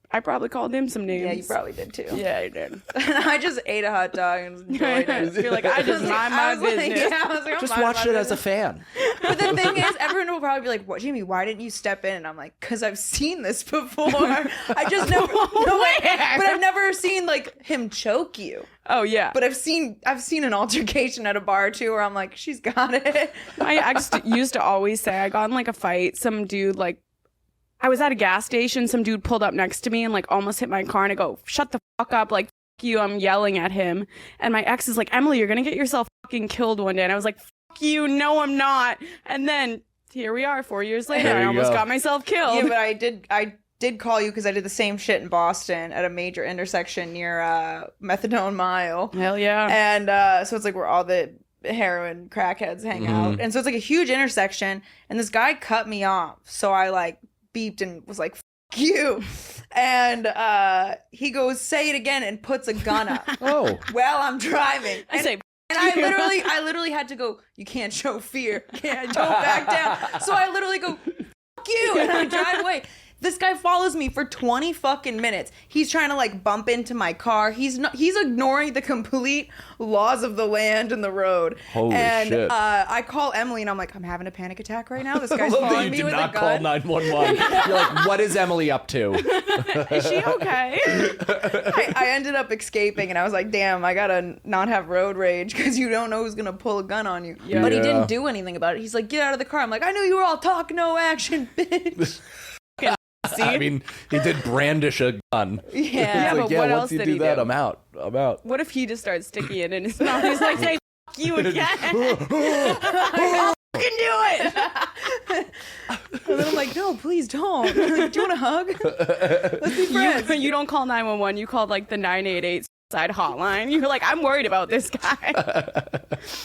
A: I probably called him some names.
B: Yeah, you probably did too.
A: Yeah, I did.
B: And I just ate a hot dog and enjoyed it.
A: You're like, I just mind my business.
B: I was like, I'm
C: Just
B: minding
C: watched
B: my
C: it as a
B: business.
C: fan.
B: But the thing is, everyone will probably be like, "What, Jamie? Why didn't you step in?" And I'm like, "Cause I've seen this before. I just never, but I've never seen like him choke you.
A: Oh yeah.
B: But I've seen an altercation at a bar too, where I'm like, she's got it.
A: My ex used to always say I got in like a fight. Some dude like I was at a gas station. Some dude pulled up next to me and like almost hit my car. And I go, "Shut the fuck up!" Like fuck you. I'm yelling at him. And my ex is like, "Emily, you're gonna get yourself fucking killed one day." And I was like, "Fuck you. No, I'm not." And then here we are, 4 years later.
C: There
A: I
C: you
A: almost
C: go.
A: got myself killed.
B: Yeah, but I did call you because I did the same shit in Boston at a major intersection near Methadone Mile.
A: Hell yeah.
B: And so it's like where all the heroin crackheads hang out. And so it's like a huge intersection. And this guy cut me off. So I like beeped and was like, "Fuck you." And he goes, "Say it again," and puts a gun up
C: Oh.
B: while I'm driving.
A: I say,
B: And I literally had to go, "You can't show fear. Can't don't back down." So I literally go, "Fuck you," and I drive away. This guy follows me for 20 fucking minutes. He's trying to like bump into my car. He's ignoring the complete laws of the land and the road.
C: Holy
B: and
C: shit.
B: I call Emily and I'm like, "I'm having a panic attack right now. This guy's
C: Well,
B: following
C: you
B: me
C: did
B: with a
C: not
B: gun."
C: call 911. You're like, what is Emily up to?
A: "Is she okay?"
B: I ended up escaping and I was like, "Damn, I gotta not have road rage because you don't know who's gonna pull a gun on you."
A: Yeah.
B: But he
C: Yeah.
B: didn't do anything about it. He's like, "Get out of the car." I'm like, "I knew you were all talk, no action, bitch."
C: I mean, he did brandish a gun.
B: Yeah.
A: Yeah,
C: It's
A: but what
C: once
A: else
C: you
A: did
C: do
A: he
C: that,
A: do?
C: I'm out.
A: What if he just starts sticking it in his mouth? He's like, "Say fuck you again." I'll fucking do it.
B: And then I'm like, "No, please don't." Like, "Do you want a hug? Let's be friends."
A: You don't call 911. You called like the 988 side hotline. You're like, "I'm worried about this guy."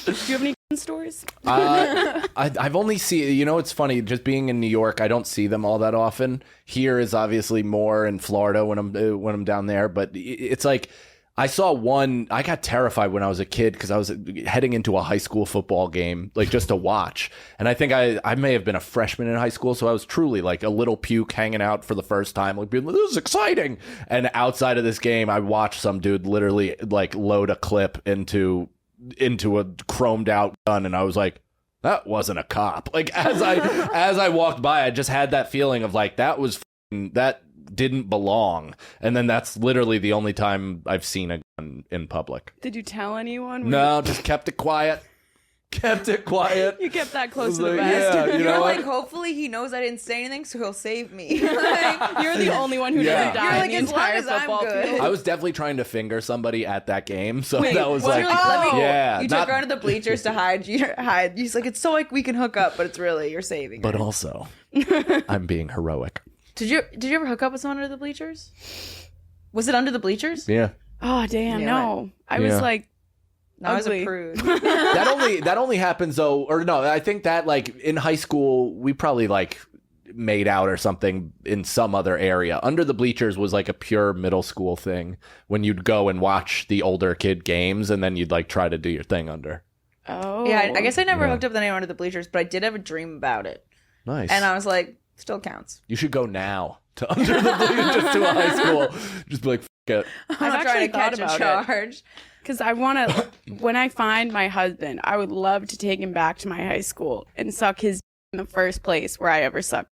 A: Do you have any stories?
C: I've only seen, it's funny, just being in New York, I don't see them all that often. Here is obviously more in Florida when I'm down there, but it's like, I saw one, I got terrified when I was a kid because I was heading into a high school football game, like just to watch. And I think I may have been a freshman in high school, so I was truly like a little puke hanging out for the first time, like being like, "This is exciting." And outside of this game, I watched some dude literally like load a clip into a chromed out gun, and I was like, that wasn't a cop. Like as I walked by, I just had that feeling of like that didn't belong. And then that's literally the only time I've seen a gun in public.
A: Did you tell anyone?
C: No, just kept it quiet. Kept it quiet.
A: You kept that close
C: was
A: to the
C: like,
A: vest.
C: yeah, you
B: You're
C: know
B: like,
C: what?
B: hopefully he knows I didn't say anything, so he'll save me. Like,
A: You're the only one who
C: Yeah.
A: doesn't
B: You're
A: die
B: like,
A: in the
B: as long
A: entire
B: as I'm
A: football
B: good.
A: field.
C: I was definitely trying to finger somebody at that game, so
A: Wait,
C: that was
A: what?
C: like,
B: You're like, "Let me."
C: yeah,
B: You
C: not-
B: took her to the bleachers to hide. He's like, "It's so like we can hook up, but it's really you're saving her."
C: but also, I'm being heroic.
B: Did you ever hook up with someone under the bleachers? Was it under the bleachers?
C: Yeah.
A: Oh damn,
B: Yeah,
A: no. I
C: Yeah.
A: was like,
B: No, I was
A: ugly.
B: a prude.
C: that only happens though, or no, I think that like in high school we probably like made out or something in some other area. Under the bleachers was like a pure middle school thing when you'd go and watch the older kid games and then you'd like try to do your thing under.
A: oh.
B: Yeah, I guess I never
C: Yeah.
B: hooked up with anyone under the bleachers, but I did have a dream about it,
C: Nice.
B: and I was like, still counts.
C: You should go now to under the bleachers just to a high school. Just be like, F it.
B: I'm not
A: actually
B: trying to
A: thought
B: catch a
A: about it.
B: charge.
A: Because I want to, when I find my husband, I would love to take him back to my high school and suck his in the first place where I ever sucked.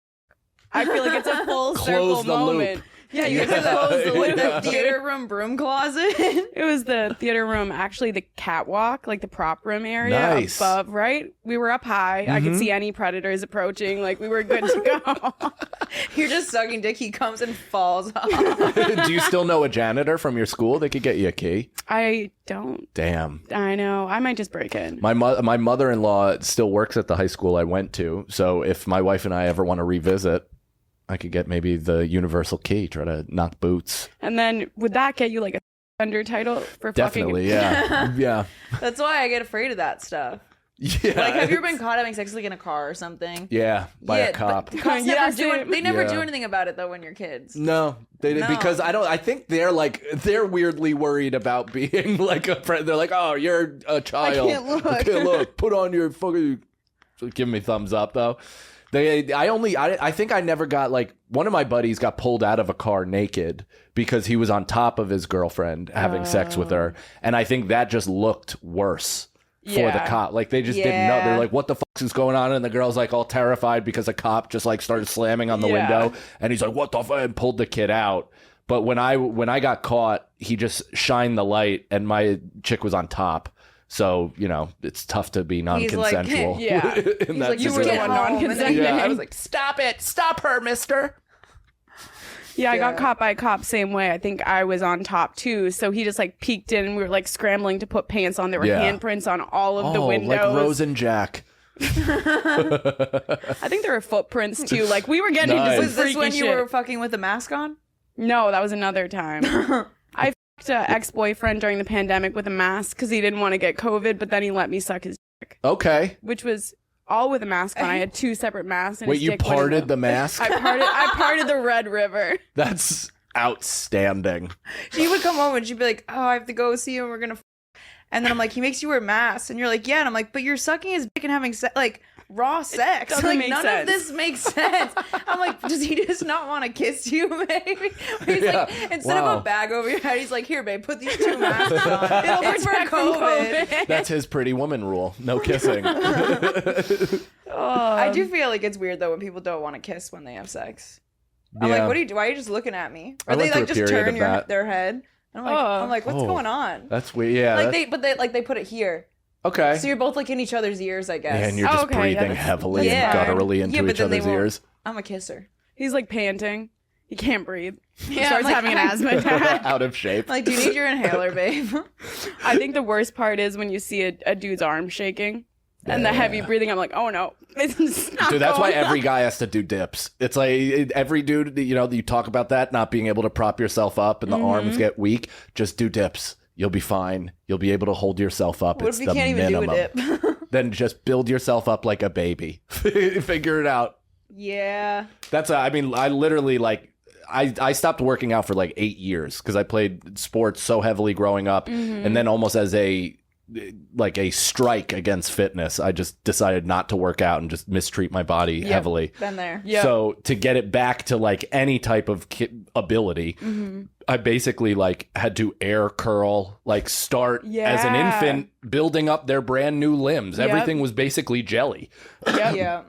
A: I feel like it's a full
C: Close
A: circle
C: the loop.
A: moment. Yeah, you
C: Yeah.
A: get to close the loop.
B: The theater room broom closet.
A: It was the theater room, actually the catwalk, like the prop room area
C: Nice.
A: above, right? We were up high. I could see any predators approaching. Like, we were good to go.
B: You're just sucking dick. He comes and falls off.
C: Do you still know a janitor from your school? They could get you a key.
A: I don't.
C: Damn.
A: I know. I might just break in.
C: My mother-in-law still works at the high school I went to. So if my wife and I ever want to revisit, I could get maybe the universal key, try to knock boots.
A: And then would that get you like a under title for
C: Definitely,
A: fucking.
C: yeah. Yeah.
B: That's why I get afraid of that stuff.
C: Yeah.
B: Like, have you ever been caught having sex like in a car or something?
C: Yeah, by a
B: but
C: cop.
B: the cops
A: Yeah,
B: never
A: same.
B: they never do
C: Yeah.
B: anything about it though when you're kids.
C: No, they didn't,
B: No.
C: because I think they're weirdly worried about being like a friend. They're like, oh, you're a child.
B: I can't look.
C: Put on your fucking. Give me thumbs up though. I think I never got, like, one of my buddies got pulled out of a car naked because he was on top of his girlfriend having sex with her, and I think that just looked worse. For the
A: Yeah.
C: cop, like, they just didn't know.
B: Yeah.
C: They're like, what the fuck is going on? And the girl's like all terrified because a cop just like started slamming on the
A: Yeah.
C: window, and he's like, what the fuck, and pulled the kid out. But when I got caught, he just shined the light, and my chick was on top. So, you know, it's tough to be non-consensual.
A: yeah.
C: in
B: He's
C: that
B: like, you were
A: the
B: the
C: situation.
A: one
B: one
A: non-consenting.
C: Yeah, I was like, stop it, stop her, mister.
A: Yeah, I got
B: Yeah.
A: caught by a cop same way. I think I was on top too. So he just like peeked in and we were like scrambling to put pants on. There were
C: Yeah.
A: handprints on all of the windows.
C: like Rose and Jack.
A: I think there were footprints too. Like we were getting
C: Nice.
A: into
B: Was
A: some
B: this
A: freaky
B: when you
A: shit.
B: were fucking with a mask on?
A: No, that was another time. I fucked an ex-boyfriend during the pandemic with a mask because he didn't want to get COVID, but then he let me suck his dick,
C: Okay.
A: which was all with a mask on. I had two separate masks. And
C: Wait,
A: his
C: you
A: dick went in
C: parted the
A: them.
C: mask?
A: I parted the Red River.
C: That's outstanding.
B: She would come home and she'd be like, "Oh, I have to go see him. We're gonna." And then I'm like, "He makes you wear masks," and you're like, "Yeah." And I'm like, "But you're sucking his dick and having like raw sex.
A: doesn't
B: Like
A: make
B: none
A: sense.
B: of this makes sense." I'm like, "Does he just not want to kiss you, maybe?" He's
C: Yeah.
B: like, instead
C: Wow.
B: of a bag over your head, he's like, "Here, babe, put these two masks on. It'll
A: It's
B: for
A: protect from
B: COVID."
C: That's his pretty woman rule. No kissing.
B: I do feel like it's weird though when people don't want to kiss when they have sex. I'm
C: Yeah.
B: like, "What are you? Why are you just looking at me?" Or
C: I
B: they
C: went through
B: like
C: a
B: just
C: period
B: turn
C: of that.
B: their head. And I'm like, what's
C: Oh.
B: going on?
C: That's weird. Yeah.
B: Like
C: that's-
B: they put it here.
C: okay.
B: So you're both like in each other's ears, I guess.
C: And you're just
A: okay, yeah,
C: breathing
A: that's-
C: heavily
B: that's
C: and
B: fine.
C: gutturally into
B: Yeah, but
C: each
B: then they
C: other's
B: won't-
C: ears.
B: I'm a kisser.
A: He's like panting. He can't breathe. He
B: Yeah,
A: starts
B: I'm like,
A: having an asthma attack.
C: Out of shape.
B: I'm like, do you need your inhaler, babe?
A: I think the worst part is when you see a dude's arm shaking and the heavy breathing. I'm like, oh no. It's not
C: Dude, that's why
A: going
C: every
A: on.
C: guy has to do dips. It's like every dude, you know, you talk about that, not being able to prop yourself up and the arms get weak. Just do dips. You'll be fine. You'll be able to hold yourself up.
B: What
C: It's
B: if you
C: the
B: can't even
C: minimum.
B: do a dip?
C: Then just build yourself up like a baby. Figure it out.
B: Yeah.
C: I mean, I literally like, I stopped working out for like 8 years because I played sports so heavily growing up. And then almost as a strike against fitness, I just decided not to work out and just mistreat my body heavily.
B: Been there.
A: Yep.
C: So to get it back to like any type of ability, I basically like had to air curl, like start as an
A: Yeah.
C: infant building up their brand new limbs.
A: Yep.
C: Everything was basically jelly.
A: Yep.
B: Yeah.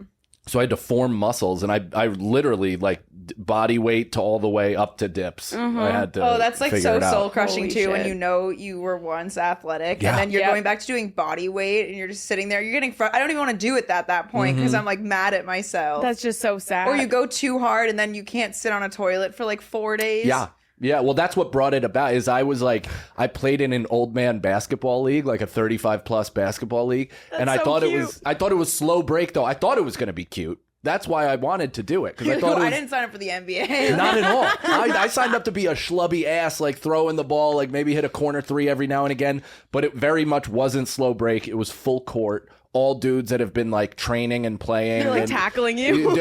C: So I had to form muscles, and I literally like body weight to all the way up to dips. I had to.
B: Oh, that's like
C: figure
B: so
C: it out.
B: soul crushing
A: Holy
B: too when
A: shit.
B: you know you were once athletic
C: Yeah.
B: and then you're
A: Yep.
B: going back to doing body weight and you're just sitting there. You're getting. I don't even want to do it at that point because I'm like mad at myself.
A: That's just so sad.
B: or you go too hard and then you can't sit on a toilet for like 4 days.
C: Yeah. Yeah, well, that's what brought it about. Is I was like, I played in an old man basketball league, like a 35 plus basketball league, and I
A: so
C: thought
A: cute.
C: I thought it was slow break though. I thought it was going to be cute. That's why I wanted to do it because I thought it was.
B: I didn't sign up for the NBA.
C: Not at all. I signed up to be a schlubby ass, like throwing the ball, like maybe hit a corner three every now and again. But it very much wasn't slow break. It was full court. All dudes that have been like training and playing.
A: They're like
C: and
A: tackling you.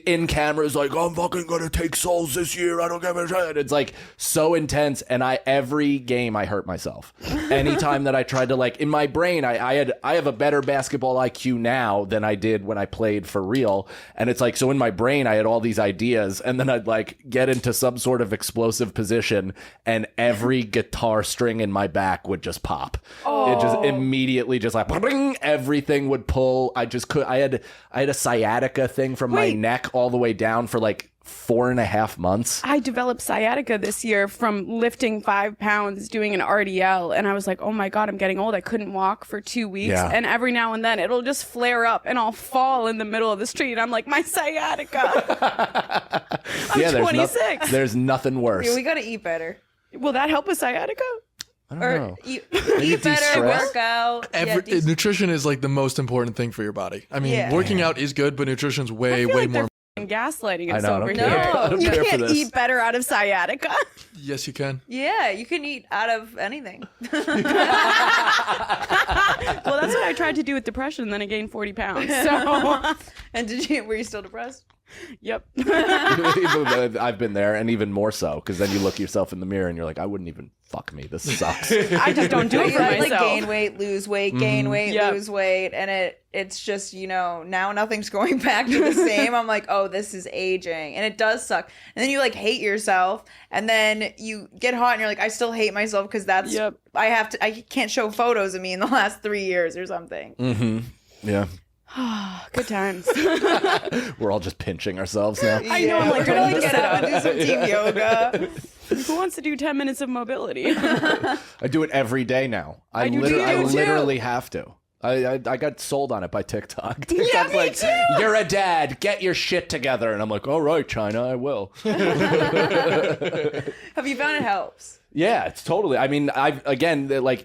C: in cameras, like, I'm fucking gonna take souls this year. I don't give a shit. It's like so intense. And every game I hurt myself. Anytime that I tried to like in my brain, I have a better basketball IQ now than I did when I played for real. And it's like, so in my brain, I had all these ideas, and then I'd like get into some sort of explosive position, and every guitar string in my back would just pop. It just immediately just like bling, everything would pull. I had a sciatica thing from my
A: Wait.
C: neck all the way down for like 4.5 months.
A: I developed sciatica this year from lifting 5 pounds, doing an RDL, and I was like, oh my God, I'm getting old. I couldn't walk for 2 weeks.
C: Yeah.
A: And every now and then it'll just flare up and I'll fall in the middle of the street. I'm like, my sciatica. I'm
C: Yeah,
A: 26.
C: There's nothing worse.
B: Yeah, we gotta eat better.
A: Will that help with sciatica?
C: I don't
B: Or
C: know.
B: eat better,
C: de-stress?
B: work out. Yeah,
D: Nutrition is like the most important thing for your body. I mean,
B: Yeah.
D: working out is good, but nutrition's way,
A: I feel
D: way
A: like
D: more.
A: they're fucking gaslighting
C: I
A: us
C: know, I
A: over
C: don't
A: here.
C: care. I don't
A: You
C: care for
A: can't
C: this.
A: eat better out of sciatica.
D: Yes, you can.
B: Yeah, you can eat out of anything.
A: Well, that's what I tried to do with depression, and then I gained 40 pounds. So,
B: And were you still depressed?
A: yep.
C: I've been there, and even more so, because then you look yourself in the mirror and you're like, I wouldn't even fuck me. This sucks.
A: I just don't do it
B: You
A: for
B: like
A: myself.
B: gain weight, lose weight, gain weight,
A: Yep.
B: lose weight, and it's just, now nothing's going back to the same. I'm like, oh, this is aging, and it does suck. And then you like hate yourself, and then you get hot, and you're like, I still hate myself because that's
A: Yep.
B: I can't show photos of me in the last 3 years or something.
C: Yeah.
A: Good times.
C: We're all just pinching ourselves now.
A: I know, I'm like,
B: we're gonna
A: don't
B: get
A: sit
B: up and do some team yoga.
A: Who wants to do 10 minutes of mobility?
C: I do it every day now. I
A: do too.
C: literally have to. I got sold on it by TikTok.
A: Yeah,
C: TikTok's
A: me
C: like,
A: too.
C: you're a dad. Get your shit together. And I'm like, all right, China, I will.
B: Have you found it helps?
C: Yeah, it's totally. I mean,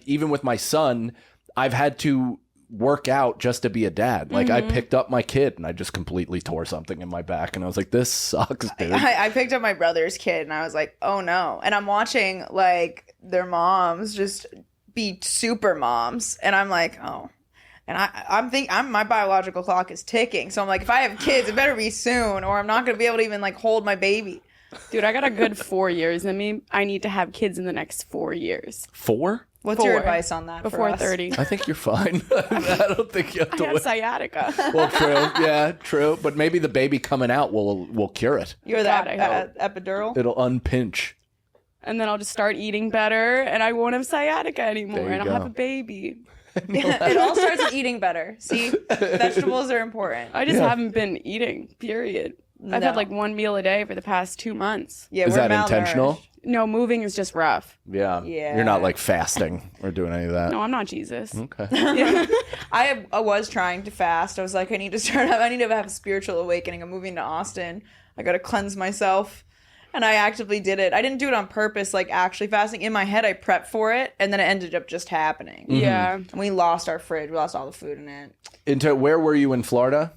C: even with my son, I've had to work out just to be a dad. Like, I picked up my kid and I just completely tore something in my back. And I was like, this sucks, dude.
B: I picked up my brother's kid and I was like, oh no. And I'm watching like their moms just be super moms. And I'm like, oh. And I'm my biological clock is ticking. So I'm like, if I have kids, it better be soon or I'm not going to be able to even like hold my baby.
A: Dude, I got a good 4 years in me. I need to have kids in the next 4 years.
C: 4?
B: What's your
A: 4.
B: advice on that?
A: Before
B: for us?
A: 30.
C: I think you're fine. I don't think you have
A: I
C: to
A: have
C: wait.
A: sciatica.
C: Well, true. Yeah, true. But maybe the baby coming out will cure it.
B: You're
A: God,
B: that
A: I hope.
B: epidural?
C: It'll unpinch.
A: And then I'll just start eating better and I won't have sciatica anymore
C: There you
A: and I'll
C: go.
A: have a baby.
B: It all starts with eating better. See, vegetables are important.
A: I just haven't been eating, period. I've
B: No.
A: had like 1 meal a day for the past 2 months.
B: Yeah,
C: Is
B: we're
C: that intentional?
B: malnourished.
A: No, moving is just rough.
C: Yeah.
B: Yeah.
C: You're not like fasting or doing any of that.
A: No, I'm not Jesus.
C: Okay.
B: I was trying to fast. I was like, I need to have a spiritual awakening. I'm moving to Austin. I got to cleanse myself. And I actively did it. I didn't do it on purpose, like actually fasting. In my head, I prepped for it, and then it ended up just happening.
A: Yeah.
B: And we lost our fridge. We lost all the food in it.
C: Where were you in Florida?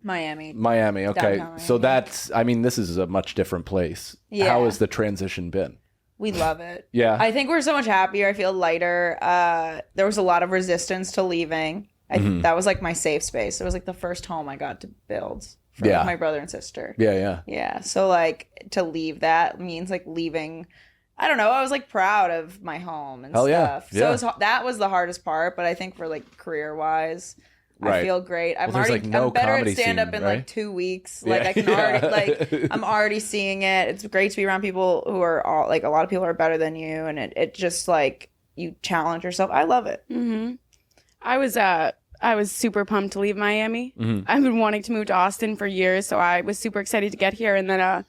B: Miami.
C: Miami. Okay.
B: Downtown
C: So
B: Miami.
C: this is a much different place.
B: Yeah.
C: How has the transition been?
B: We love it.
C: Yeah.
B: I think we're so much happier. I feel lighter. There was a lot of resistance to leaving. That was like my safe space. It was like the first home I got to build for
C: Yeah.
B: my brother and sister.
C: Yeah.
B: Yeah. So like to leave that means like leaving. I don't know. I was like proud of my home and
C: Hell yeah.
B: stuff.
C: Yeah.
B: So that was the hardest part. But I think for like career wise, I
C: Right.
B: feel great. I'm
C: Well, there's,
B: already
C: like, no
B: I'm better
C: comedy
B: at stand up
C: scene,
B: in
C: right?
B: like 2 weeks. Like
C: Yeah.
B: I can already like I'm already seeing it. It's great to be around people who are all like a lot of people are better than you, and it just like you challenge yourself. I love it.
A: I was super pumped to leave Miami. I've been wanting to move to Austin for years, so I was super excited to get here. And then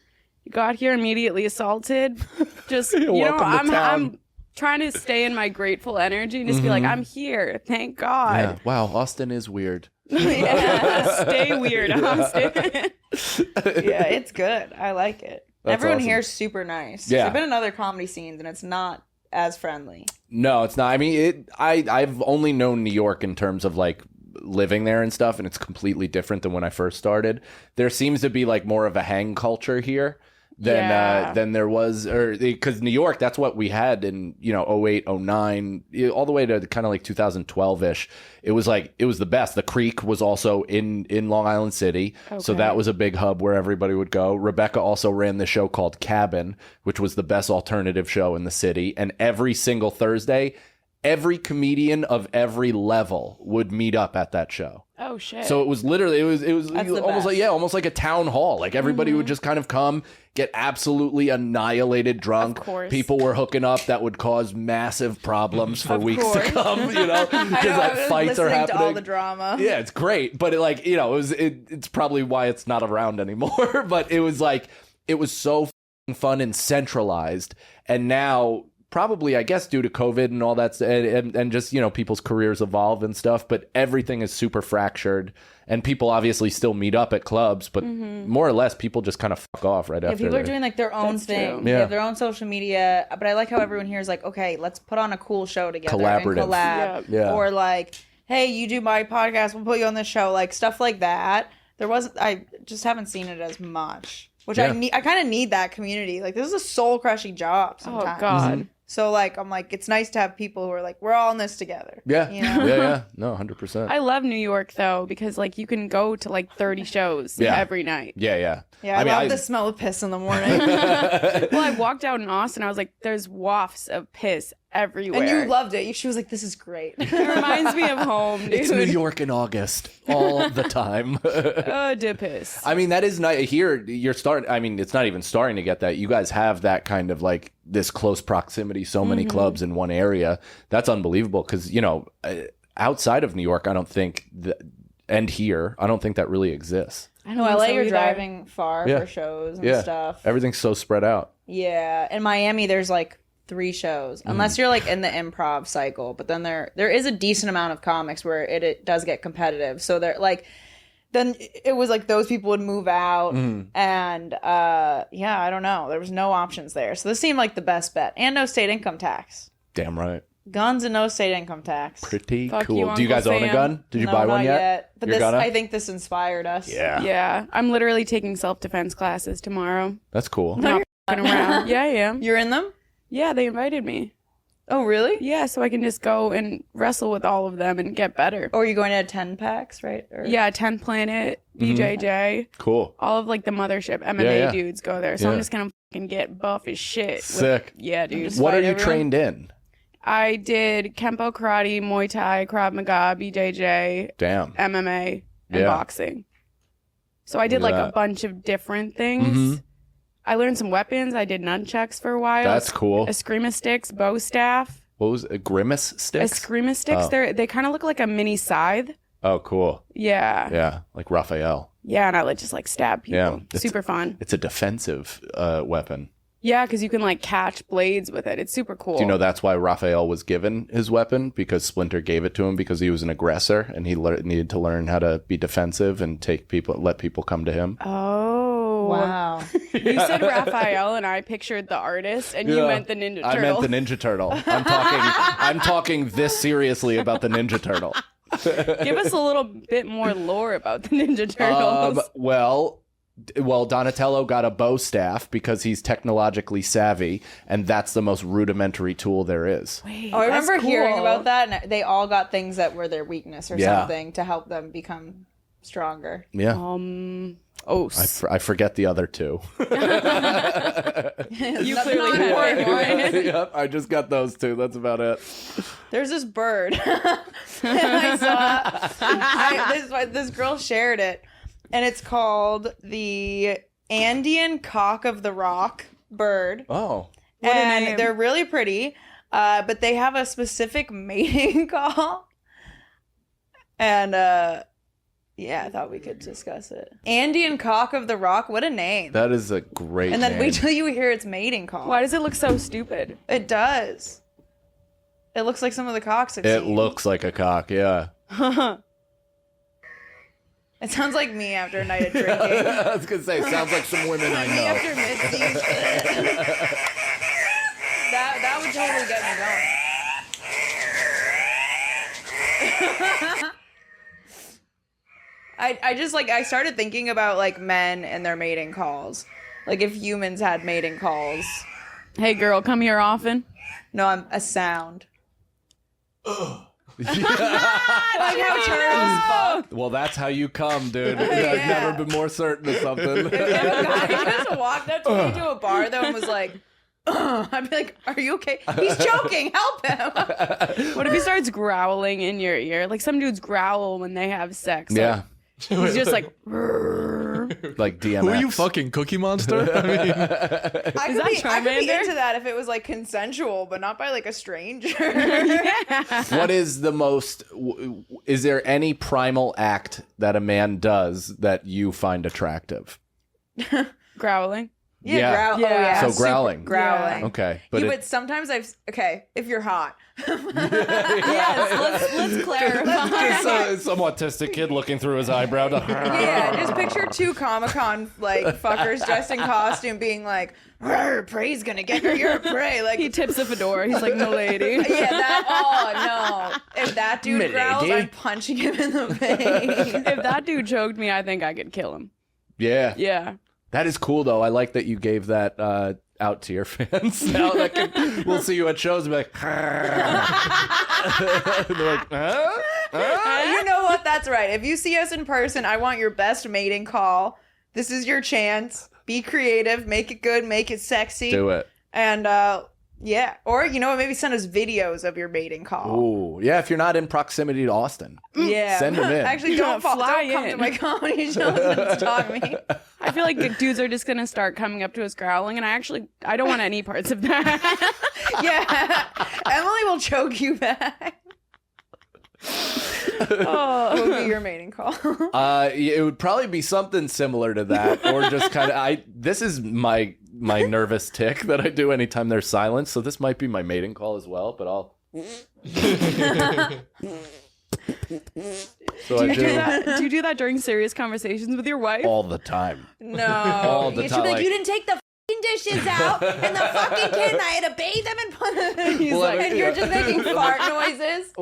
A: got here immediately assaulted. Just
C: Welcome to town.
A: I'm trying to stay in my grateful energy and just be like, I'm here. Thank God.
C: Yeah. Wow. Austin is weird.
A: Yeah, stay weird, Austin.
B: Yeah, it's good. I like it.
C: That's
B: Everyone
C: awesome.
B: here is super nice.
C: Yeah.
B: I've been in other comedy scenes and it's not as friendly.
C: No, it's not. I mean, I've only known New York in terms of like living there and stuff, and it's completely different than when I first started. There seems to be like more of a hang culture here than there was, or because New York, that's what we had in 08, 09, all the way to kind of like 2012-ish. It was the best. The Creek was also in Long Island City, so
A: Okay.
C: that was a big hub where everybody would go. Rebecca also ran the show called Cabin, which was the best alternative show in the city, and every single Thursday, every comedian of every level would meet up at that show.
A: Oh shit.
C: So it was literally it was
B: That's the
C: almost
B: best.
C: almost like a town hall. Like everybody would just kind of come, get absolutely annihilated drunk.
A: Of course.
C: People were hooking up that would cause massive problems for weeks
B: course.
C: to come, because
B: I
C: like
B: was
C: fights are
B: listening
C: happening.
B: to all the drama.
C: Yeah, it's great, but it's probably why it's not around anymore. But it was so f***ing fun and centralized, and now probably I guess due to COVID and all that, and just people's careers evolve and stuff. But everything is super fractured, and people obviously still meet up at clubs, but more or less people just kind of fuck off right
B: Yeah,
C: after.
B: people are
C: they-
B: doing like their own
A: That's
B: thing.
A: true.
B: They
C: Yeah.
B: have their own social media. But I like how everyone here is like, okay, let's put on a cool show together.
C: Collaborative.
B: And collab.
C: Yeah.
B: Or like, hey, you do my podcast, we'll put you on this show. Like stuff like that. I just haven't seen it as much, which
C: Yeah.
B: I kind of need that community. Like, this is a soul crushing job
A: Oh
B: sometimes.
A: God.
B: So like, I'm like, it's nice to have people who are like, we're all in this together.
C: Yeah.
B: You know?
C: Yeah. No, 100%.
A: I love New York though because like you can go to like 30 shows
C: Yeah.
A: every night.
C: Yeah.
B: Yeah, I love the smell of piss in the morning.
A: Well, I walked out in Austin. I was like, "There's wafts of piss everywhere."
B: And you loved it. She was like, this is great.
A: It reminds me of home, dude.
C: It's New York in August all the time.
A: De piss.
C: I mean, that is nice. Here, you're starting. I mean, it's not even starting to get that. You guys have that kind of like this close proximity, so many clubs in one area. That's unbelievable because, you know, outside of New York, I don't think, and here, I don't think that really exists.
A: I
B: No, LA, you're
A: either.
B: driving far
C: Yeah.
B: for shows and
C: Yeah.
B: stuff.
C: Everything's so spread out.
B: Yeah. In Miami, there's like 3 shows, unless you're like in the improv cycle. But then there is a decent amount of comics where it does get competitive. So they're like, then it was like those people would move out, and yeah, I don't know. There was no options there, so this seemed like the best bet, and no state income tax.
C: Damn right.
B: Guns and no state income tax.
C: Pretty
A: Fuck
C: cool.
A: you,
C: Do you guys
A: Uncle
C: own a
A: Sam.
C: gun? Did you
B: No,
C: buy one
B: not
C: yet?
B: But
C: You're gonna?
B: I think this inspired us.
C: Yeah.
A: Yeah, I'm literally taking self-defense classes tomorrow.
C: That's cool.
A: Not fucking around. Yeah, I am.
B: You're in them?
A: Yeah, they invited me.
B: Oh, really?
A: Yeah, so I can just go and wrestle with all of them and get better.
B: Or are you going to 10 packs, right? Or...
A: Yeah, 10th Planet, BJJ,
C: Cool.
A: all of like the mothership MMA
C: Yeah.
A: dudes go there. So I'm
C: Yeah.
A: just gonna fucking get buff as shit.
C: Sick.
A: Yeah, dude.
B: Just
C: What
B: fight
C: are you
B: everyone?
C: trained in?
A: I did Kempo karate, Muay Thai, Krav Maga, BJJ,
C: Damn.
A: MMA, and
C: Yeah.
A: boxing. So I did
C: Look
A: like
C: at
A: a
C: that.
A: bunch of different things. I learned some weapons. I did nunchucks for a while.
C: That's cool.
A: Eskrima sticks, bow staff.
C: What was it? Grimace sticks?
A: Eskrima sticks.
C: Oh.
A: They kind of look like a mini scythe.
C: Oh, cool.
A: Yeah.
C: Yeah. Like Raphael.
A: Yeah, and I like just like stab people.
C: Yeah, it's-
A: Super fun.
C: It's a defensive weapon.
A: Yeah, because you can like catch blades with it. It's super cool.
C: Do you know that's why Raphael was given his weapon? Because Splinter gave it to him because he was an aggressor and he needed to learn how to be defensive and let people come to him.
A: Oh.
B: Wow.
A: You said Raphael and I pictured the artist and you
C: Yeah.
A: meant the Ninja Turtle.
C: I meant the Ninja Turtle. I'm talking this seriously about the Ninja Turtle.
A: Give us a little bit more lore about the Ninja Turtles.
C: Well, Donatello got a bow staff because he's technologically savvy, and that's the most rudimentary tool there is.
A: Wait,
B: Oh, I
A: that's
B: remember hearing
A: cool.
B: about that, and they all got things that were their weakness or
C: Yeah.
B: something to help them become stronger.
C: Yeah.
A: Oh,
C: I forget the other two.
A: you clearly had one.
C: Yep, I just got those two. That's about it.
B: There's this bird, and I saw this girl shared it, and it's called the Andean cock of the rock bird.
C: Oh.
A: What a
B: And
A: name.
B: they're really pretty, but they have a specific mating call. And yeah, I thought we could discuss it. Andean cock of the rock, what a name!
C: That is a great
B: And then
C: name.
B: wait till you hear its mating call.
A: Why does it look so stupid?
B: It does. It looks like some of the cocks I've
C: It
B: seen.
C: looks like a cock, yeah.
B: It sounds like me after a night of drinking.
C: I was going to say, sounds like some women I know.
B: After Mitzi's. that would totally get me going. I just like I started thinking about like men and their mating calls. Like if humans had mating calls.
A: Hey, girl, come here often.
B: No, I'm a sound. Like how turtles fuck.
C: Well, that's how you come, dude. I've never been more certain of something.
B: If a guy just walked up to me to a bar though and was like, I'd be like, are you okay? He's choking, help him.
A: What if he starts growling in your ear? Like some dudes growl when they have sex. Like,
C: Yeah.
A: he's just like,
C: Like DMX.
D: Who are you fucking, Cookie Monster? I mean,
B: I
A: that
B: could be
A: Charmander?
B: into that if it was like consensual, but not by like a stranger.
C: What is the most... Is there any primal act that a man does that you find attractive?
A: growling.
C: Yeah.
B: Oh, yeah.
C: So
B: Super
C: growling.
B: Growling.
C: Okay.
B: But sometimes if you're hot.
A: Yes, let's clarify.
C: Just some autistic kid looking through his eyebrow.
B: Yeah, just picture two Comic-Con like fuckers dressed in costume being like, prey's gonna get her, you're a prey. Like
A: He tips a fedora. He's like, "Milady."
B: no. If that dude growls, I'm punching him in the face.
A: If that dude choked me, I think I could kill him.
C: Yeah.
A: Yeah.
C: That is cool, though. I like that you gave that out to your fans. Now we'll see you at shows and be like, they're like, huh?
B: You know what? That's right. If you see us in person, I want your best mating call. This is your chance. Be creative. Make it good. Make it sexy.
C: Do it.
B: And yeah. Or, you know what? Maybe send us videos of your mating call.
C: Ooh. Yeah, if you're not in proximity to Austin.
B: Yeah.
C: Send them in.
B: Actually,
A: Don't
B: don't
A: fly
B: come to
A: in.
B: my comedy shows and stalk me.
A: I feel like dudes are just gonna start coming up to us growling, and I don't want any parts of that.
B: Yeah. Emily will choke you back. What would be your mating call?
C: It would probably be something similar to that, or just kind of. This is my nervous tick that I do anytime there's silence, so this might be my mating call as well. But I'll. So
A: Do you do that during serious conversations with your wife?
C: all the time.
B: No.
C: All the
B: She'd
C: time,
B: be like,
C: like-
B: you didn't take the fucking dishes out and the fucking kid, and I had to bathe them and put them. He's
C: Well,
B: like,
C: I-
B: and you're just making fart noises.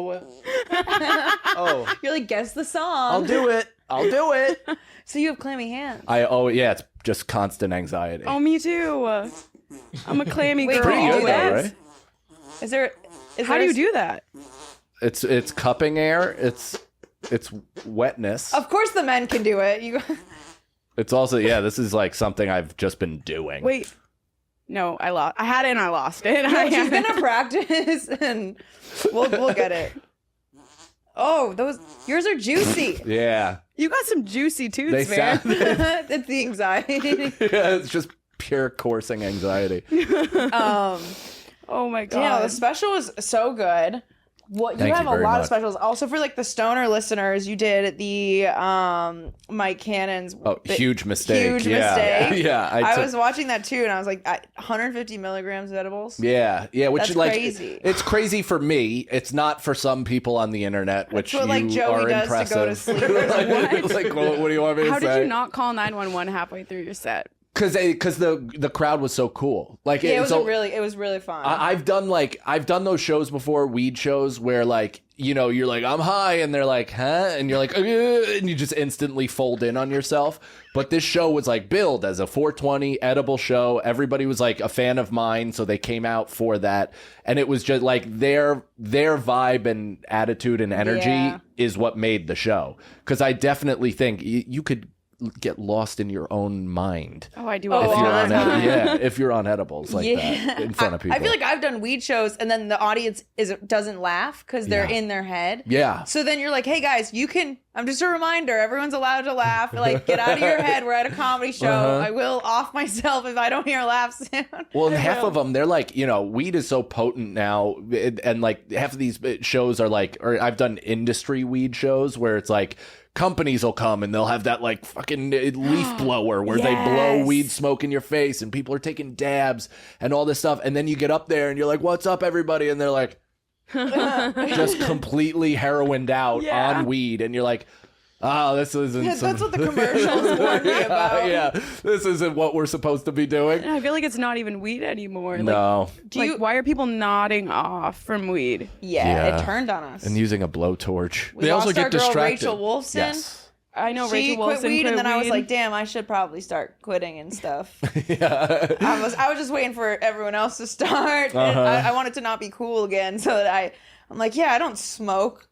C: Oh,
B: You're like, guess the song.
C: I'll do it.
B: So you have clammy hands.
C: Yeah, it's just constant anxiety.
A: Oh, me too. I'm a clammy
B: Wait,
A: girl.
C: Pretty good though,
B: that?
C: right?
B: Is there?
A: How do you do that?
C: It's cupping air. It's wetness.
B: Of course, the men can do it. You.
C: It's also this is like something I've just been doing.
A: Wait. No, I had it and I lost it.
B: She's gonna practice, and we'll get it. Oh, yours are juicy.
C: Yeah.
A: You got some juicy
C: They
A: tooths, man.
C: sound.
B: It's the anxiety.
C: Yeah, it's just pure coursing anxiety.
A: Oh my
B: Yeah,
A: god.
B: the special was so good. What you
C: Thank
B: have
C: you
B: a
C: very
B: lot
C: much.
B: of specials. Also for like the stoner listeners, you did the Mike Cannon's
C: Huge mistake.
B: Huge
C: Yeah.
B: mistake.
C: Yeah.
B: I was watching that too, and I was like, 150 milligrams of edibles.
C: Yeah, which
B: That's
C: is like
B: crazy.
C: It's crazy for me. It's not for some people on the internet, which
B: what, like,
C: you
B: Joey
C: are
B: does to
C: impressive.
B: go to sleep or
C: like, what do you want me to
A: How
C: say?
A: did you not call 911 halfway through your set?
C: Because the crowd was so cool. Like
B: Yeah, it was
C: so,
B: really fun.
C: I've done those shows before, weed shows, where like you're like I'm high and they're like huh, and you're like and you just instantly fold in on yourself. But this show was like billed as a 420 edible show. Everybody was like a fan of mine, so they came out for that, and it was just like their vibe and attitude and energy is what made the show. Because I definitely think you could get lost in your own mind.
A: Oh, I do.
B: Oh,
A: all
C: If
A: the
C: you're
A: time.
C: on if you're on edibles like that in front of people.
B: I feel like I've done weed shows, and then the audience doesn't laugh because they're in their head.
C: Yeah.
B: So then you're like, hey guys, you can. I'm just a reminder. Everyone's allowed to laugh. Like, get out of your head. We're at a comedy show. I will off myself if I don't hear laughs soon.
C: Well, and half of them, they're like, weed is so potent now. And like half of these shows are like, or I've done industry weed shows where it's like, companies will come and they'll have that like fucking leaf blower where they blow
B: Yes.
C: weed smoke in your face and people are taking dabs and all this stuff. And then you get up there and you're like, what's up, everybody? And they're like, just completely heroined out on weed. And you're like, oh, this isn't.
B: That's what the commercials warned me about.
C: Yeah, this isn't what we're supposed to be doing.
A: And I feel like it's not even weed anymore.
C: No.
A: Why are people nodding off from weed?
B: Yeah, it turned on us.
C: And using a blowtorch.
B: We
D: They also
B: lost
D: get
B: our girl,
D: distracted.
B: Rachel Wolfson.
C: Yes.
A: I know
B: She
A: Rachel
B: quit
A: Wilson
B: weed, and then I was
A: weed.
B: like, "Damn, I should probably start quitting and stuff."
C: Yeah.
B: I was just waiting for everyone else to start. And I wanted to not be cool again, so that I'm like, yeah, I don't smoke.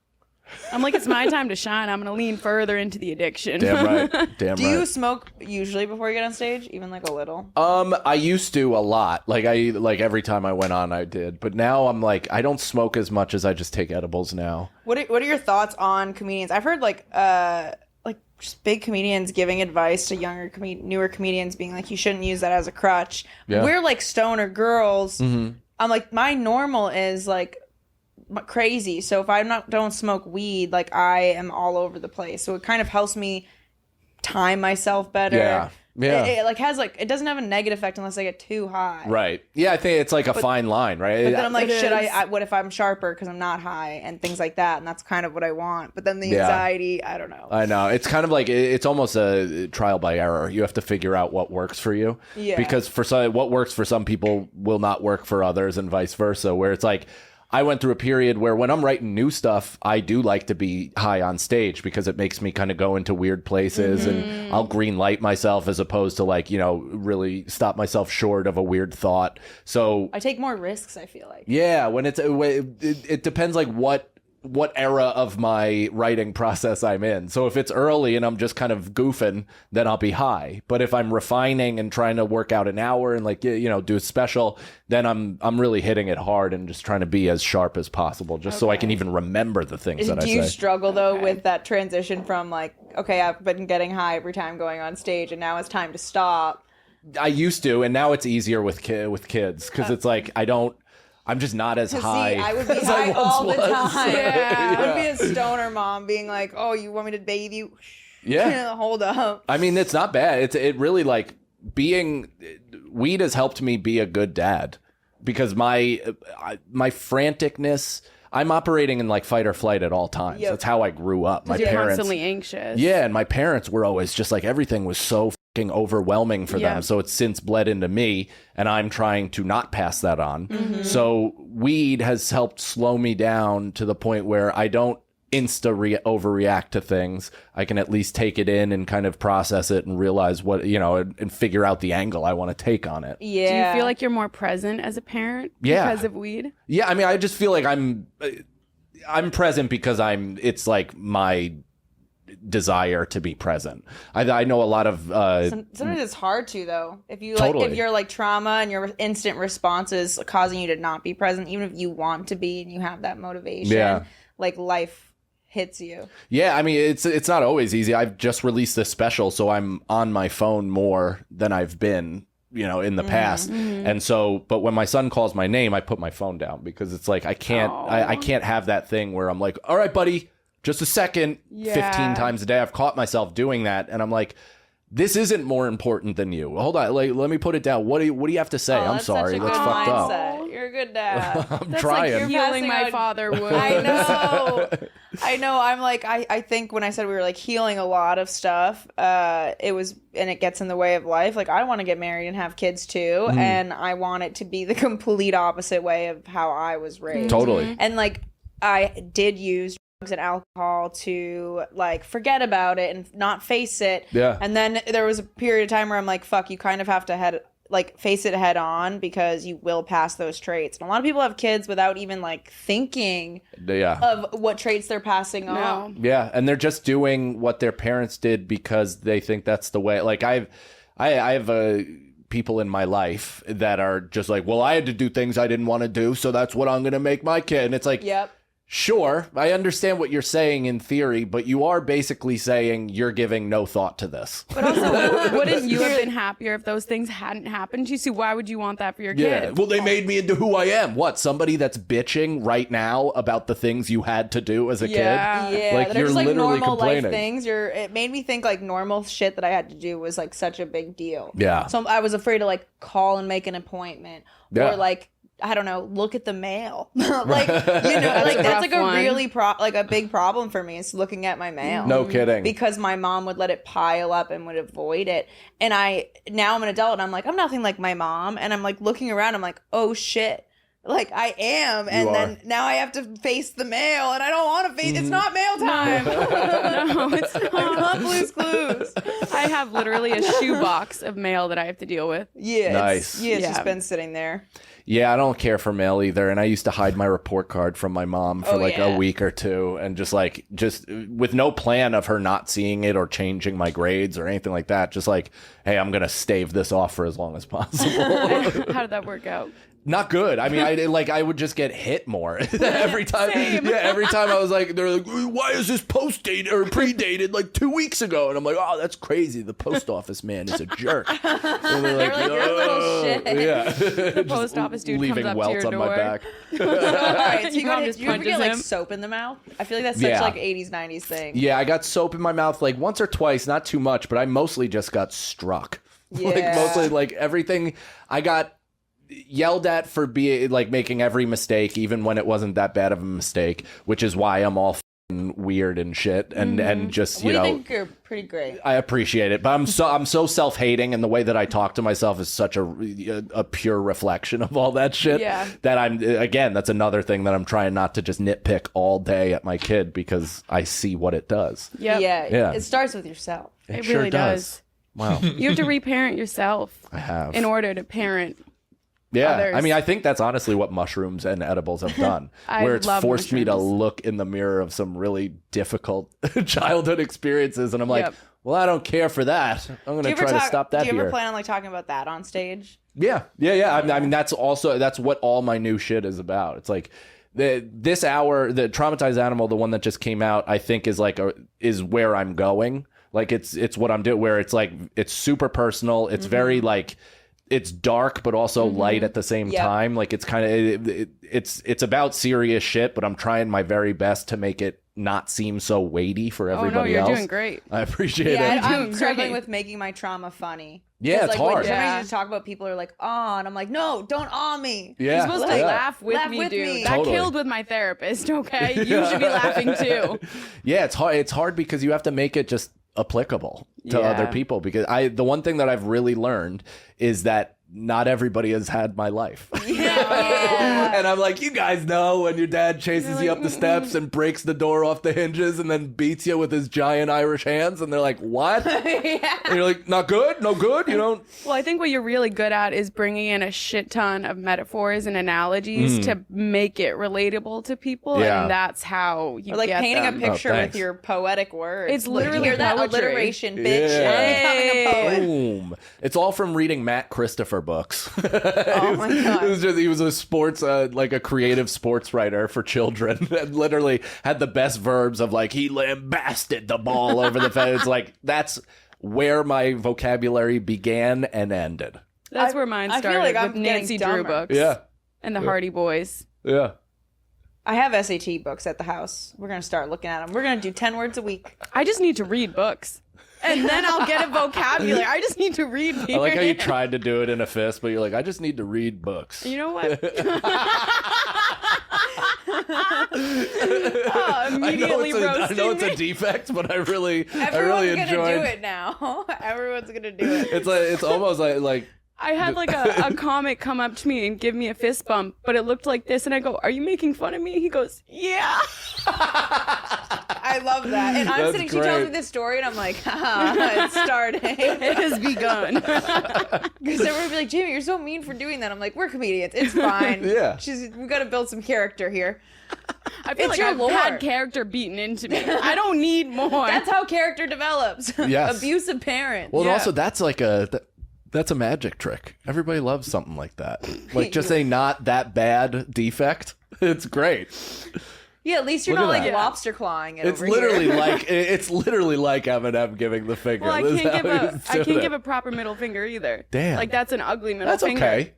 A: I'm like, it's my time to shine. I'm gonna lean further into the addiction.
C: Damn right. Damn
B: Do
C: right.
B: you smoke usually before you get on stage, even like a little?
C: I used to a lot. Like every time I went on I did. But now I'm like I don't smoke as much as I just take edibles now.
B: What are your thoughts on comedians? I've heard like just big comedians giving advice to newer comedians, being like, you shouldn't use that as a crutch.
C: Yeah.
B: We're like stoner girls. I'm like, my normal is like crazy. So if I don't smoke weed, like I am all over the place. So it kind of helps me time myself better.
C: Yeah. Yeah.
B: It like has like, it doesn't have a negative effect unless I get too high.
C: Right. Yeah, I think it's like a fine line, right?
B: But then I'm like,
A: It
B: should
A: is.
B: what if I'm sharper because I'm not high and things like that? And that's kind of what I want. But then the
C: Yeah.
B: anxiety, I don't know.
C: I know. It's kind of like it's almost a trial by error. You have to figure out what works for you.
B: Yeah.
C: Because for some, what works for some people will not work for others, and vice versa. Where it's like, I went through a period where when I'm writing new stuff, I do like to be high on stage because it makes me kind of go into weird places, and I'll green light myself as opposed to like, really stop myself short of a weird thought. So
B: I take more risks, I feel like.
C: yeah, when it depends like what era of my writing process I'm in. So if it's early and I'm just kind of goofing, then I'll be high. But if I'm refining and trying to work out an hour and like, do a special, then I'm really hitting it hard and just trying to be as sharp as possible, just so I can even remember the things that I
B: Do
C: say.
B: you struggle though with that transition from like, okay, I've been getting high every time going on stage and now it's time to stop?
C: I used to, and now it's easier with kids because it's like I'm just not as high.
B: See, I would be
C: as I
B: high
C: once
B: all the
C: was.
B: time. Yeah. I would be a stoner mom being like, oh, you want me to bathe you?
C: Yeah.
B: Hold up.
C: I mean, it's not bad. It really like weed has helped me be a good dad because my franticness, I'm operating in like fight or flight at all times.
B: Yep.
C: That's how I grew up. My
A: You're
C: parents,
A: constantly anxious.
C: yeah, and my parents were always just like everything was so fucking overwhelming for them.
A: Yep.
C: So it's since bled into me, and I'm trying to not pass that on. So weed has helped slow me down to the point where I don't overreact to things. I can at least take it in and kind of process it and realize what, and figure out the angle I want to take on it.
B: Yeah.
A: Do you feel like you're more present as a parent
C: Yeah.
A: because of weed?
C: Yeah, I mean, I just feel like I'm present because it's like my desire to be present. I know a lot of
B: Sometimes it's hard to though. If you
C: Totally.
B: if you're like trauma and your instant response is causing you to not be present, even if you want to be and you have that motivation,
C: Yeah.
B: like life hits you.
C: Yeah, I mean, it's not always easy. I've just released this special, so I'm on my phone more than I've been, in the past. And so, but when my son calls my name, I put my phone down because it's like I can't have that thing where I'm like, all right, buddy, just a second,
A: Yeah.
C: 15 times a day. I've caught myself doing that, and I'm like, this isn't more important than you. Hold on, let me put it down. What do you have to say? I'm
B: That's
C: sorry,
B: such a
C: that's
B: good
C: fucked up.
B: mindset. You're a good dad.
C: I'm
A: That's
C: trying.
A: like healing
B: Passing
A: my
B: out-
A: father would.
B: I know. I know. I'm like, I think when I said we were like healing a lot of stuff, it gets in the way of life. Like I want to get married and have kids too. And I want it to be the complete opposite way of how I was raised.
C: Totally.
B: And like, I did use drugs and alcohol to like forget about it and not face it.
C: Yeah.
B: And then there was a period of time where I'm like, fuck, you kind of have to face it head on because you will pass those traits. And a lot of people have kids without even like thinking
C: Yeah.
B: of what traits they're passing on.
C: Yeah, and they're just doing what their parents did because they think that's the way. Like I have people in my life that are just like, well, I had to do things I didn't want to do, so that's what I'm going to make my kid. And it's like,
B: Yep.
C: sure, I understand what you're saying in theory, but you are basically saying you're giving no thought to this.
A: But also, wouldn't you have been happier if those things hadn't happened to you? So why would you want that for your
C: Yeah.
A: kids?
C: Well, they made me into who I am. What? Somebody that's bitching right now about the things you had to do as a
A: Yeah.
C: kid?
B: Yeah,
C: Like,
B: they're
C: you're
B: just like
C: literally
B: normal life
C: complaining.
B: things. It made me think like normal shit that I had to do was like such a big deal.
C: Yeah.
B: So I was afraid to like call and make an appointment
C: Yeah.
B: or like, I don't know, look at the mail. like, that's like a
A: one.
B: really a big problem for me is looking at my mail.
C: No kidding.
B: Because my mom would let it pile up and would avoid it. And now I'm an adult and I'm like, I'm nothing like my mom. And I'm like looking around, I'm like, oh shit. Like I am. And
C: You
B: then
C: are.
B: now I have to face the mail and I don't want to face it's not mail time.
A: No, it's
B: I
A: not.
B: want Blue's Clues.
A: I have literally a shoebox of mail that I have to deal with.
B: Yeah.
C: Nice.
B: It's
A: Yeah.
B: just been sitting there.
C: Yeah, I don't care for mail either. And I used to hide my report card from my mom for
B: Yeah.
C: a week or two, and just with no plan of her not seeing it or changing my grades or anything like that. Just like, hey, I'm going to stave this off for as long as possible.
A: How did that work out?
C: Not good. I mean, I would just get hit more every time.
A: Same.
C: Yeah, every time I was like, they're like, why is this post-dated or predated like 2 weeks ago? And I'm like, oh, that's crazy. The post office man is a jerk. And they're like,
B: They're like, you're a little
C: "Oh."
B: shit.
C: Yeah.
A: The post office dude
C: leaving
A: comes up to
C: welts
A: your
C: on my
A: door.
C: back.
B: All right, so
A: Your mom just
B: you ever get
A: punches
B: like
A: him.
B: soap in the mouth? I feel like that's such
C: Yeah.
B: like 80s, 90s thing.
C: Yeah, I got soap in my mouth like once or twice, not too much, but I mostly just got struck. Like
B: Yeah.
C: mostly like everything I got yelled at for being like making every mistake, even when it wasn't that bad of a mistake, which is why I'm all weird and shit and just
B: We
C: you know
B: think you're pretty great.
C: I appreciate it, but I'm so self-hating, and the way that I talk to myself is such a pure reflection of all that shit.
A: Yeah.
C: That that's another thing that I'm trying not to just nitpick all day at my kid, because I see what it does.
A: Yep.
C: Yeah.
B: It starts with yourself.
A: It
C: sure
A: really does.
C: Wow.
A: You have to reparent yourself
C: I have.
A: in order to parent.
C: Yeah,
A: others.
C: I mean, I think that's honestly what mushrooms and edibles have done,
A: I
C: where it's
A: love
C: forced me to
A: mushrooms.
C: look in the mirror of some really difficult childhood experiences, and I'm like,
A: Yep.
C: well, I don't care for that. I'm going to try to stop that
B: Do you ever
C: here.
B: plan on like talking about that on stage?
C: Yeah. I mean, that's what all my new shit is about. It's like this hour, the Traumatized Animal, the one that just came out, I think is where I'm going. Like it's what I'm doing, where it's like it's super personal. It's very like. It's dark, but also light at the same time. Like it's kind of it's about serious shit, but I'm trying my very best to make it not seem so weighty for everybody
A: you're
C: else.
A: doing great.
C: I appreciate
B: Yeah,
C: it.
B: I'm
A: Doing
B: struggling
A: great.
B: with making my trauma funny.
C: Yeah,
B: 'Cause,
C: it's
B: like,
C: hard.
B: When somebody
A: Yeah.
B: just talk about, people are like, "Oh," and I'm like, "No, don't awe me."
C: Yeah,
A: You're supposed to
C: yeah.
A: laugh with
B: Laugh
A: me,
B: with
A: dude.
B: me.
A: That
C: Totally.
A: killed with my therapist, okay? You should be laughing too.
C: Yeah, it's hard. It's hard because you have to make it just applicable to
A: Yeah.
C: other people. Because the one thing that I've really learned is that not everybody has had my life.
B: Yeah.
C: And I'm like, you guys know when your dad chases you up the steps and breaks the door off the hinges and then beats you with his giant Irish hands, and they're like, what? And you're like, not good, no good, you don't.
A: Well, I think what you're really good at is bringing in a shit ton of metaphors and analogies to make it relatable to people,
C: Yeah.
A: and that's how you
B: Or like
A: get
B: painting
A: them.
B: a picture
C: thanks.
B: with your poetic words.
A: It's
B: Like,
A: literally
B: hear that
A: poetry.
B: alliteration, bitch.
C: Yeah.
B: I'm becoming a poet.
C: Boom. It's all from reading Matt Christopher books.
B: Oh my god.
C: He was a sports, like a creative sports writer for children, and literally had the best verbs of like, he lambasted the ball over the fence. Like, that's where my vocabulary began and ended.
A: That's where mine
B: I feel
A: started
B: like I'm
A: with
B: getting
A: Nancy Drew
B: dumber.
A: books.
C: Yeah.
A: And the Hardy Boys.
C: Yeah.
B: I have SAT books at the house. We're gonna start looking at them. We're gonna do 10 words a week.
A: I just need to read books. And then I'll get a vocabulary. I just need to read.
C: I like how you tried to do it in a fist, but you're like, I just need to read books.
A: You know what? Oh, immediately
C: I
A: roasting
C: know it's
A: me.
C: a defect, but I really
B: Everyone's gonna
C: enjoyed
B: do it now. Everyone's gonna do it.
C: It's like it's almost like
A: I had like a comic come up to me and give me a fist bump, but it looked like this, and I go, "Are you making fun of me?" He goes, "Yeah."
B: I love that. And I'm
C: That's
B: sitting, she tells me
C: great.
B: this story, and I'm like, it's starting.
A: It has begun.
B: Because everyone would be like, Jamie, you're so mean for doing that. I'm like, we're comedians. It's fine.
C: Yeah.
B: We've got to build some character here.
A: I feel
B: It's
A: like
B: your
A: I've
B: lore.
A: had character beaten into me. I don't need more.
B: That's how character develops.
C: Yes.
B: Abusive parents.
C: well, and
A: Yeah.
C: also that's like that's a magic trick. Everybody loves something like that. Like just a not that bad defect. It's great.
B: Yeah, at least you're
C: Look
B: not
C: at
B: like
C: that.
B: lobster clawing it
C: It's
B: over
C: literally
B: here.
C: it's literally like Eminem giving the finger.
A: well, I
C: This is
A: can't
C: how
A: give
C: he's
A: I
C: doing
A: can't
C: it.
A: give a proper middle finger either.
C: Damn.
A: Like that's an ugly middle
C: That's
A: finger.
C: okay.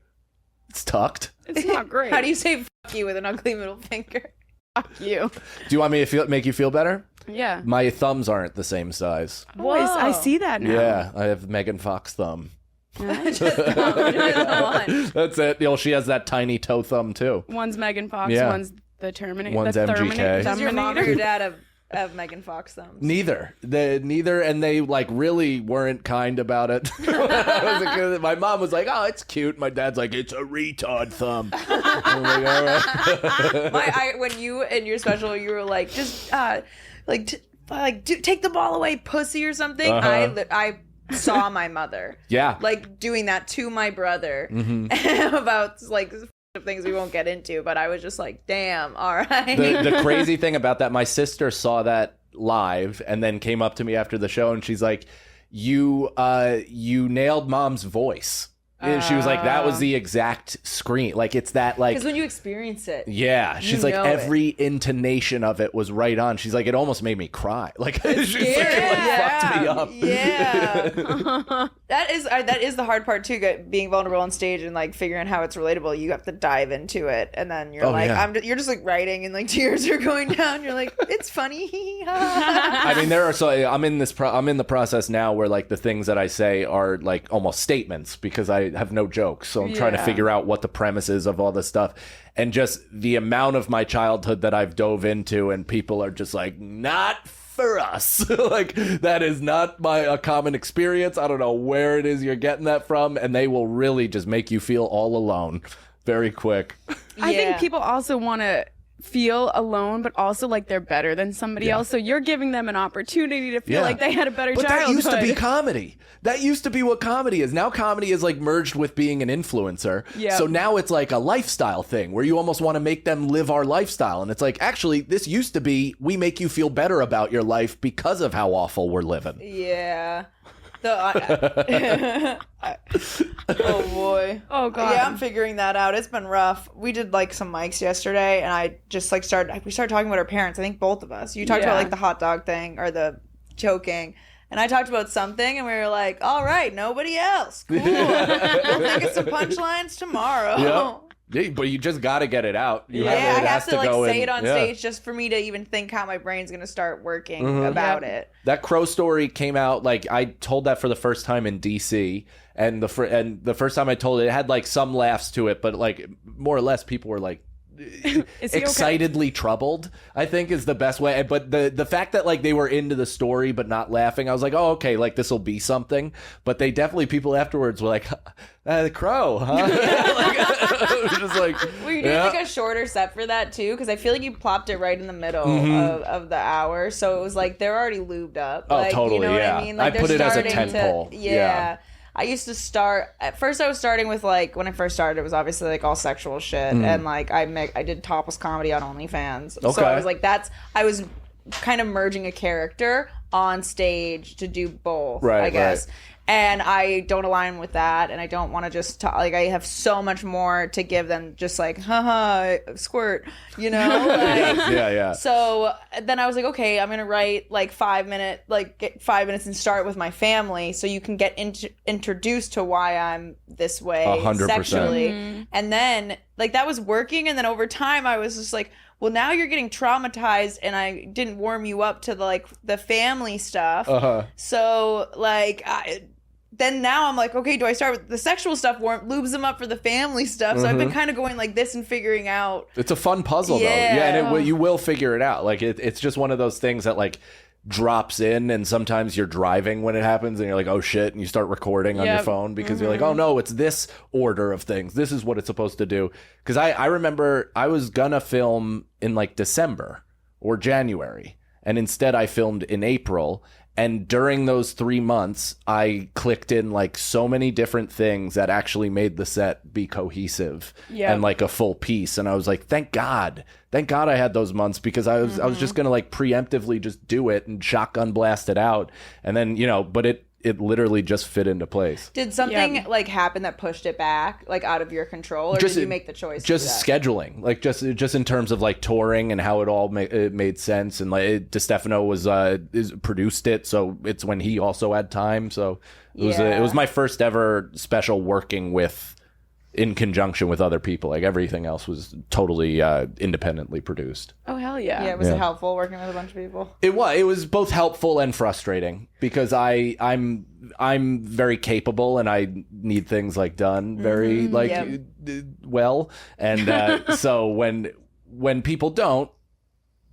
C: It's tucked.
A: It's not great.
B: How do you say fuck you with an ugly middle finger?
A: Fuck you?
C: Do you want me to make you feel better?
A: Yeah.
C: My thumbs aren't the same size.
A: Boys, I
B: Whoa.
A: see that now.
C: Yeah, I have Megan Fox thumb.
B: Just one.
C: That's it. You know, she has that tiny toe thumb too.
A: One's Megan Fox,
C: Yeah.
A: one's the Terminator.
C: One's
A: the
C: MGK.
B: Does your mom or
A: Terminator.
B: your dad have Megan Fox thumbs?
C: Neither, and they like really weren't kind about it. When I was a kid. My mom was like, "Oh, it's cute." My dad's like, "It's a retard thumb." I'm like, all right.
B: When you in your special, you were like, just take the ball away, pussy, or something.
C: Uh-huh.
B: I saw my mother,
C: Yeah.
B: like doing that to my brother about like things we won't get into. But I was just like, damn, all right.
C: The crazy thing about that, my sister saw that live and then came up to me after the show and she's like, you nailed mom's voice. And she was like, that was the exact scream. Like, it's that, like,
B: Because when you experience it,
C: yeah. She's like,
B: know it.
C: every intonation of it was right on. She's like, it almost made me cry. Like, she's like,
B: scary.
C: it like,
B: Yeah.
C: fucked me up.
B: Yeah. that is the hard part too, being vulnerable on stage and like figuring how it's relatable. You have to dive into it, and then you're you're just like writing and like tears are going down. You're like, it's funny.
C: I mean, I'm in the process now where like the things that I say are like almost statements because I have no jokes. So I'm trying to figure out what the premise is of all this stuff. And just the amount of my childhood that I've dove into, and people are just like, not for us. Like, that is not a common experience. I don't know where it is you're getting that from. And they will really just make you feel all alone very quick.
A: I think people also want to feel alone, but also like they're better than somebody else. So you're giving them an opportunity to feel like they had a better childhood.
C: But that used to be comedy. That used to be what comedy is. Now comedy is like merged with being an influencer. Yeah. So now it's like a lifestyle thing where you almost want to make them live our lifestyle. And it's like, actually, this used to be, we make you feel better about your life because of how awful we're living.
B: Yeah. Oh boy.
A: Oh god.
B: Yeah, I'm figuring that out. It's been rough. We did like some mics yesterday, and I just like we started talking about our parents. I think both of us. You talked about like the hot dog thing or the choking, and I talked about something, and we were like, all right, nobody else. Cool. We'll think of some punchlines tomorrow.
C: Yeah. Yeah, but you just got to get it out.
B: I have to like say it on stage just for me to even think how my brain's going to start working about it.
C: That Crow story came out, like, I told that for the first time in DC, and the first time I told it, it had like some laughs to it, but like more or less people were like excitedly troubled, I think is the best way. But the fact that like they were into the story but not laughing, I was like, oh, okay, like this will be something. But they definitely, people afterwards were like, the Crow, huh? It was just like,
B: were you doing like a shorter set for that too? Because I feel like you plopped it right in the middle of the hour, so it was like they're already lubed up.
C: Oh,
B: like,
C: totally.
B: You know what I mean? Like,
C: I put it as a tent pole.
B: Yeah. I used to start at first. I was starting with like when I first started, it was obviously like all sexual shit, and like I did topless comedy on OnlyFans. Okay. So I was like, I was kind of merging a character on stage to do both, I guess. Right. And I don't align with that, and I don't want to just talk. Like, I have so much more to give than just like, haha, squirt, you know? Like,
C: yeah.
B: So then I was like, okay, I'm gonna write like 5 minutes, get 5 minutes, and start with my family, so you can get introduced to why I'm this way
C: 100%.
B: Sexually, and then like that was working, and then over time I was just like, well, now you're getting traumatized, and I didn't warm you up to the family stuff. So like, then now I'm like, okay, do I start with the sexual stuff, lubes them up for the family stuff? So I've been kind of going like this and figuring out.
C: It's a fun puzzle though. Yeah, and you will figure it out. Like it's just one of those things that like drops in, and sometimes you're driving when it happens and you're like, oh shit, and you start recording on your phone because you're like, oh no, it's this order of things, this is what it's supposed to do. Because I remember I was gonna film in like December or January, and instead I filmed in April. And during those 3 months, I clicked in like so many different things that actually made the set be cohesive and like a full piece. And I was like, thank God I had those months, because I was just gonna like preemptively just do it and shotgun blast it out, and then but it literally just fit into place.
B: Did something like happen that pushed it back, like out of your control, or did you make the choice?
C: Just scheduling, like just in terms of like touring and how it all it made sense, and like DeStefano was produced it, so it's when he also had time. So it was my first ever special working with, in conjunction with other people. Like everything else was totally independently produced.
A: Oh hell yeah!
B: Yeah, was it helpful working with a bunch of people?
C: It was both helpful and frustrating, because I'm very capable and I need things like done very well, and so when people don't,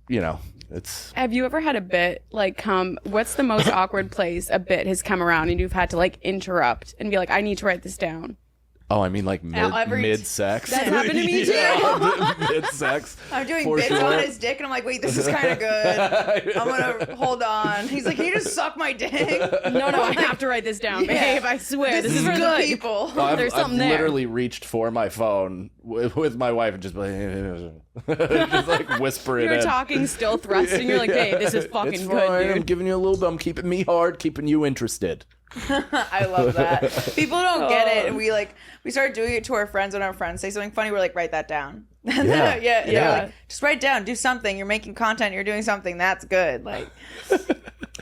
C: it's.
A: Have you ever had a bit like what's the most awkward place a bit has come around and you've had to like interrupt and be like, I need to write this down?
C: Oh, I mean like mid-sex.
B: That's happened to me too.
C: Mid-sex.
B: I'm doing bits on his dick, and I'm like, wait, this is kind of good. I'm going to hold on. He's like, can you just suck my dick?
A: No, I have to write this down, babe. I swear, this is
B: for
A: good.
B: The people.
C: Well,
A: There's something there.
C: I've literally reached for my phone with my wife and just just like whisper it in.
A: You're talking, still thrusting. You're like, babe, this is fucking
C: it's
A: good,
C: fine.
A: dude.
C: I'm giving you a little bit. I'm keeping me hard, keeping you interested.
B: I love that. People don't get it, and we started doing it to our friends. When our friends say something funny, we're like, write that down. Yeah. Like, just write down, do something. You're making content, you're doing something that's good. Like,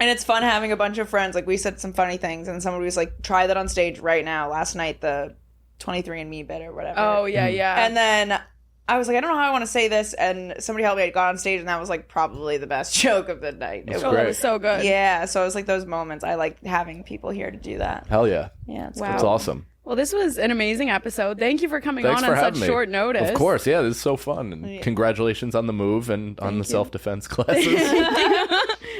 B: And it's fun having a bunch of friends. Like, we said some funny things, and somebody was like, try that on stage right now. Last night, the 23andMe bit or whatever.
A: Oh, yeah, yeah.
B: And then I was like, I don't know how I want to say this. And somebody helped me. I got on stage, and that was like probably the best joke of the night.
C: That's
A: Oh,
C: great.
A: that was so good.
B: Yeah. So it was like those moments. I like having people here to do that.
C: Hell yeah.
B: Yeah. It's
A: Wow.
C: That's awesome.
A: Well, this was an amazing episode. Thank you for coming
C: Thanks
A: on
C: for
A: such
C: having me.
A: short notice.
C: Of course, yeah, this is so fun. And congratulations on the move and on the self-defense classes.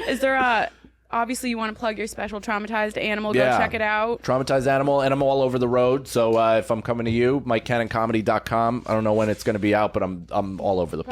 A: Is there obviously you want to plug your special Traumatized Animal, go
C: Yeah.
A: check it out.
C: Traumatized Animal, and I'm all over the road. So if I'm coming to you, MikeCannonComedy.com. I don't know when it's going to be out, but I'm all over the place.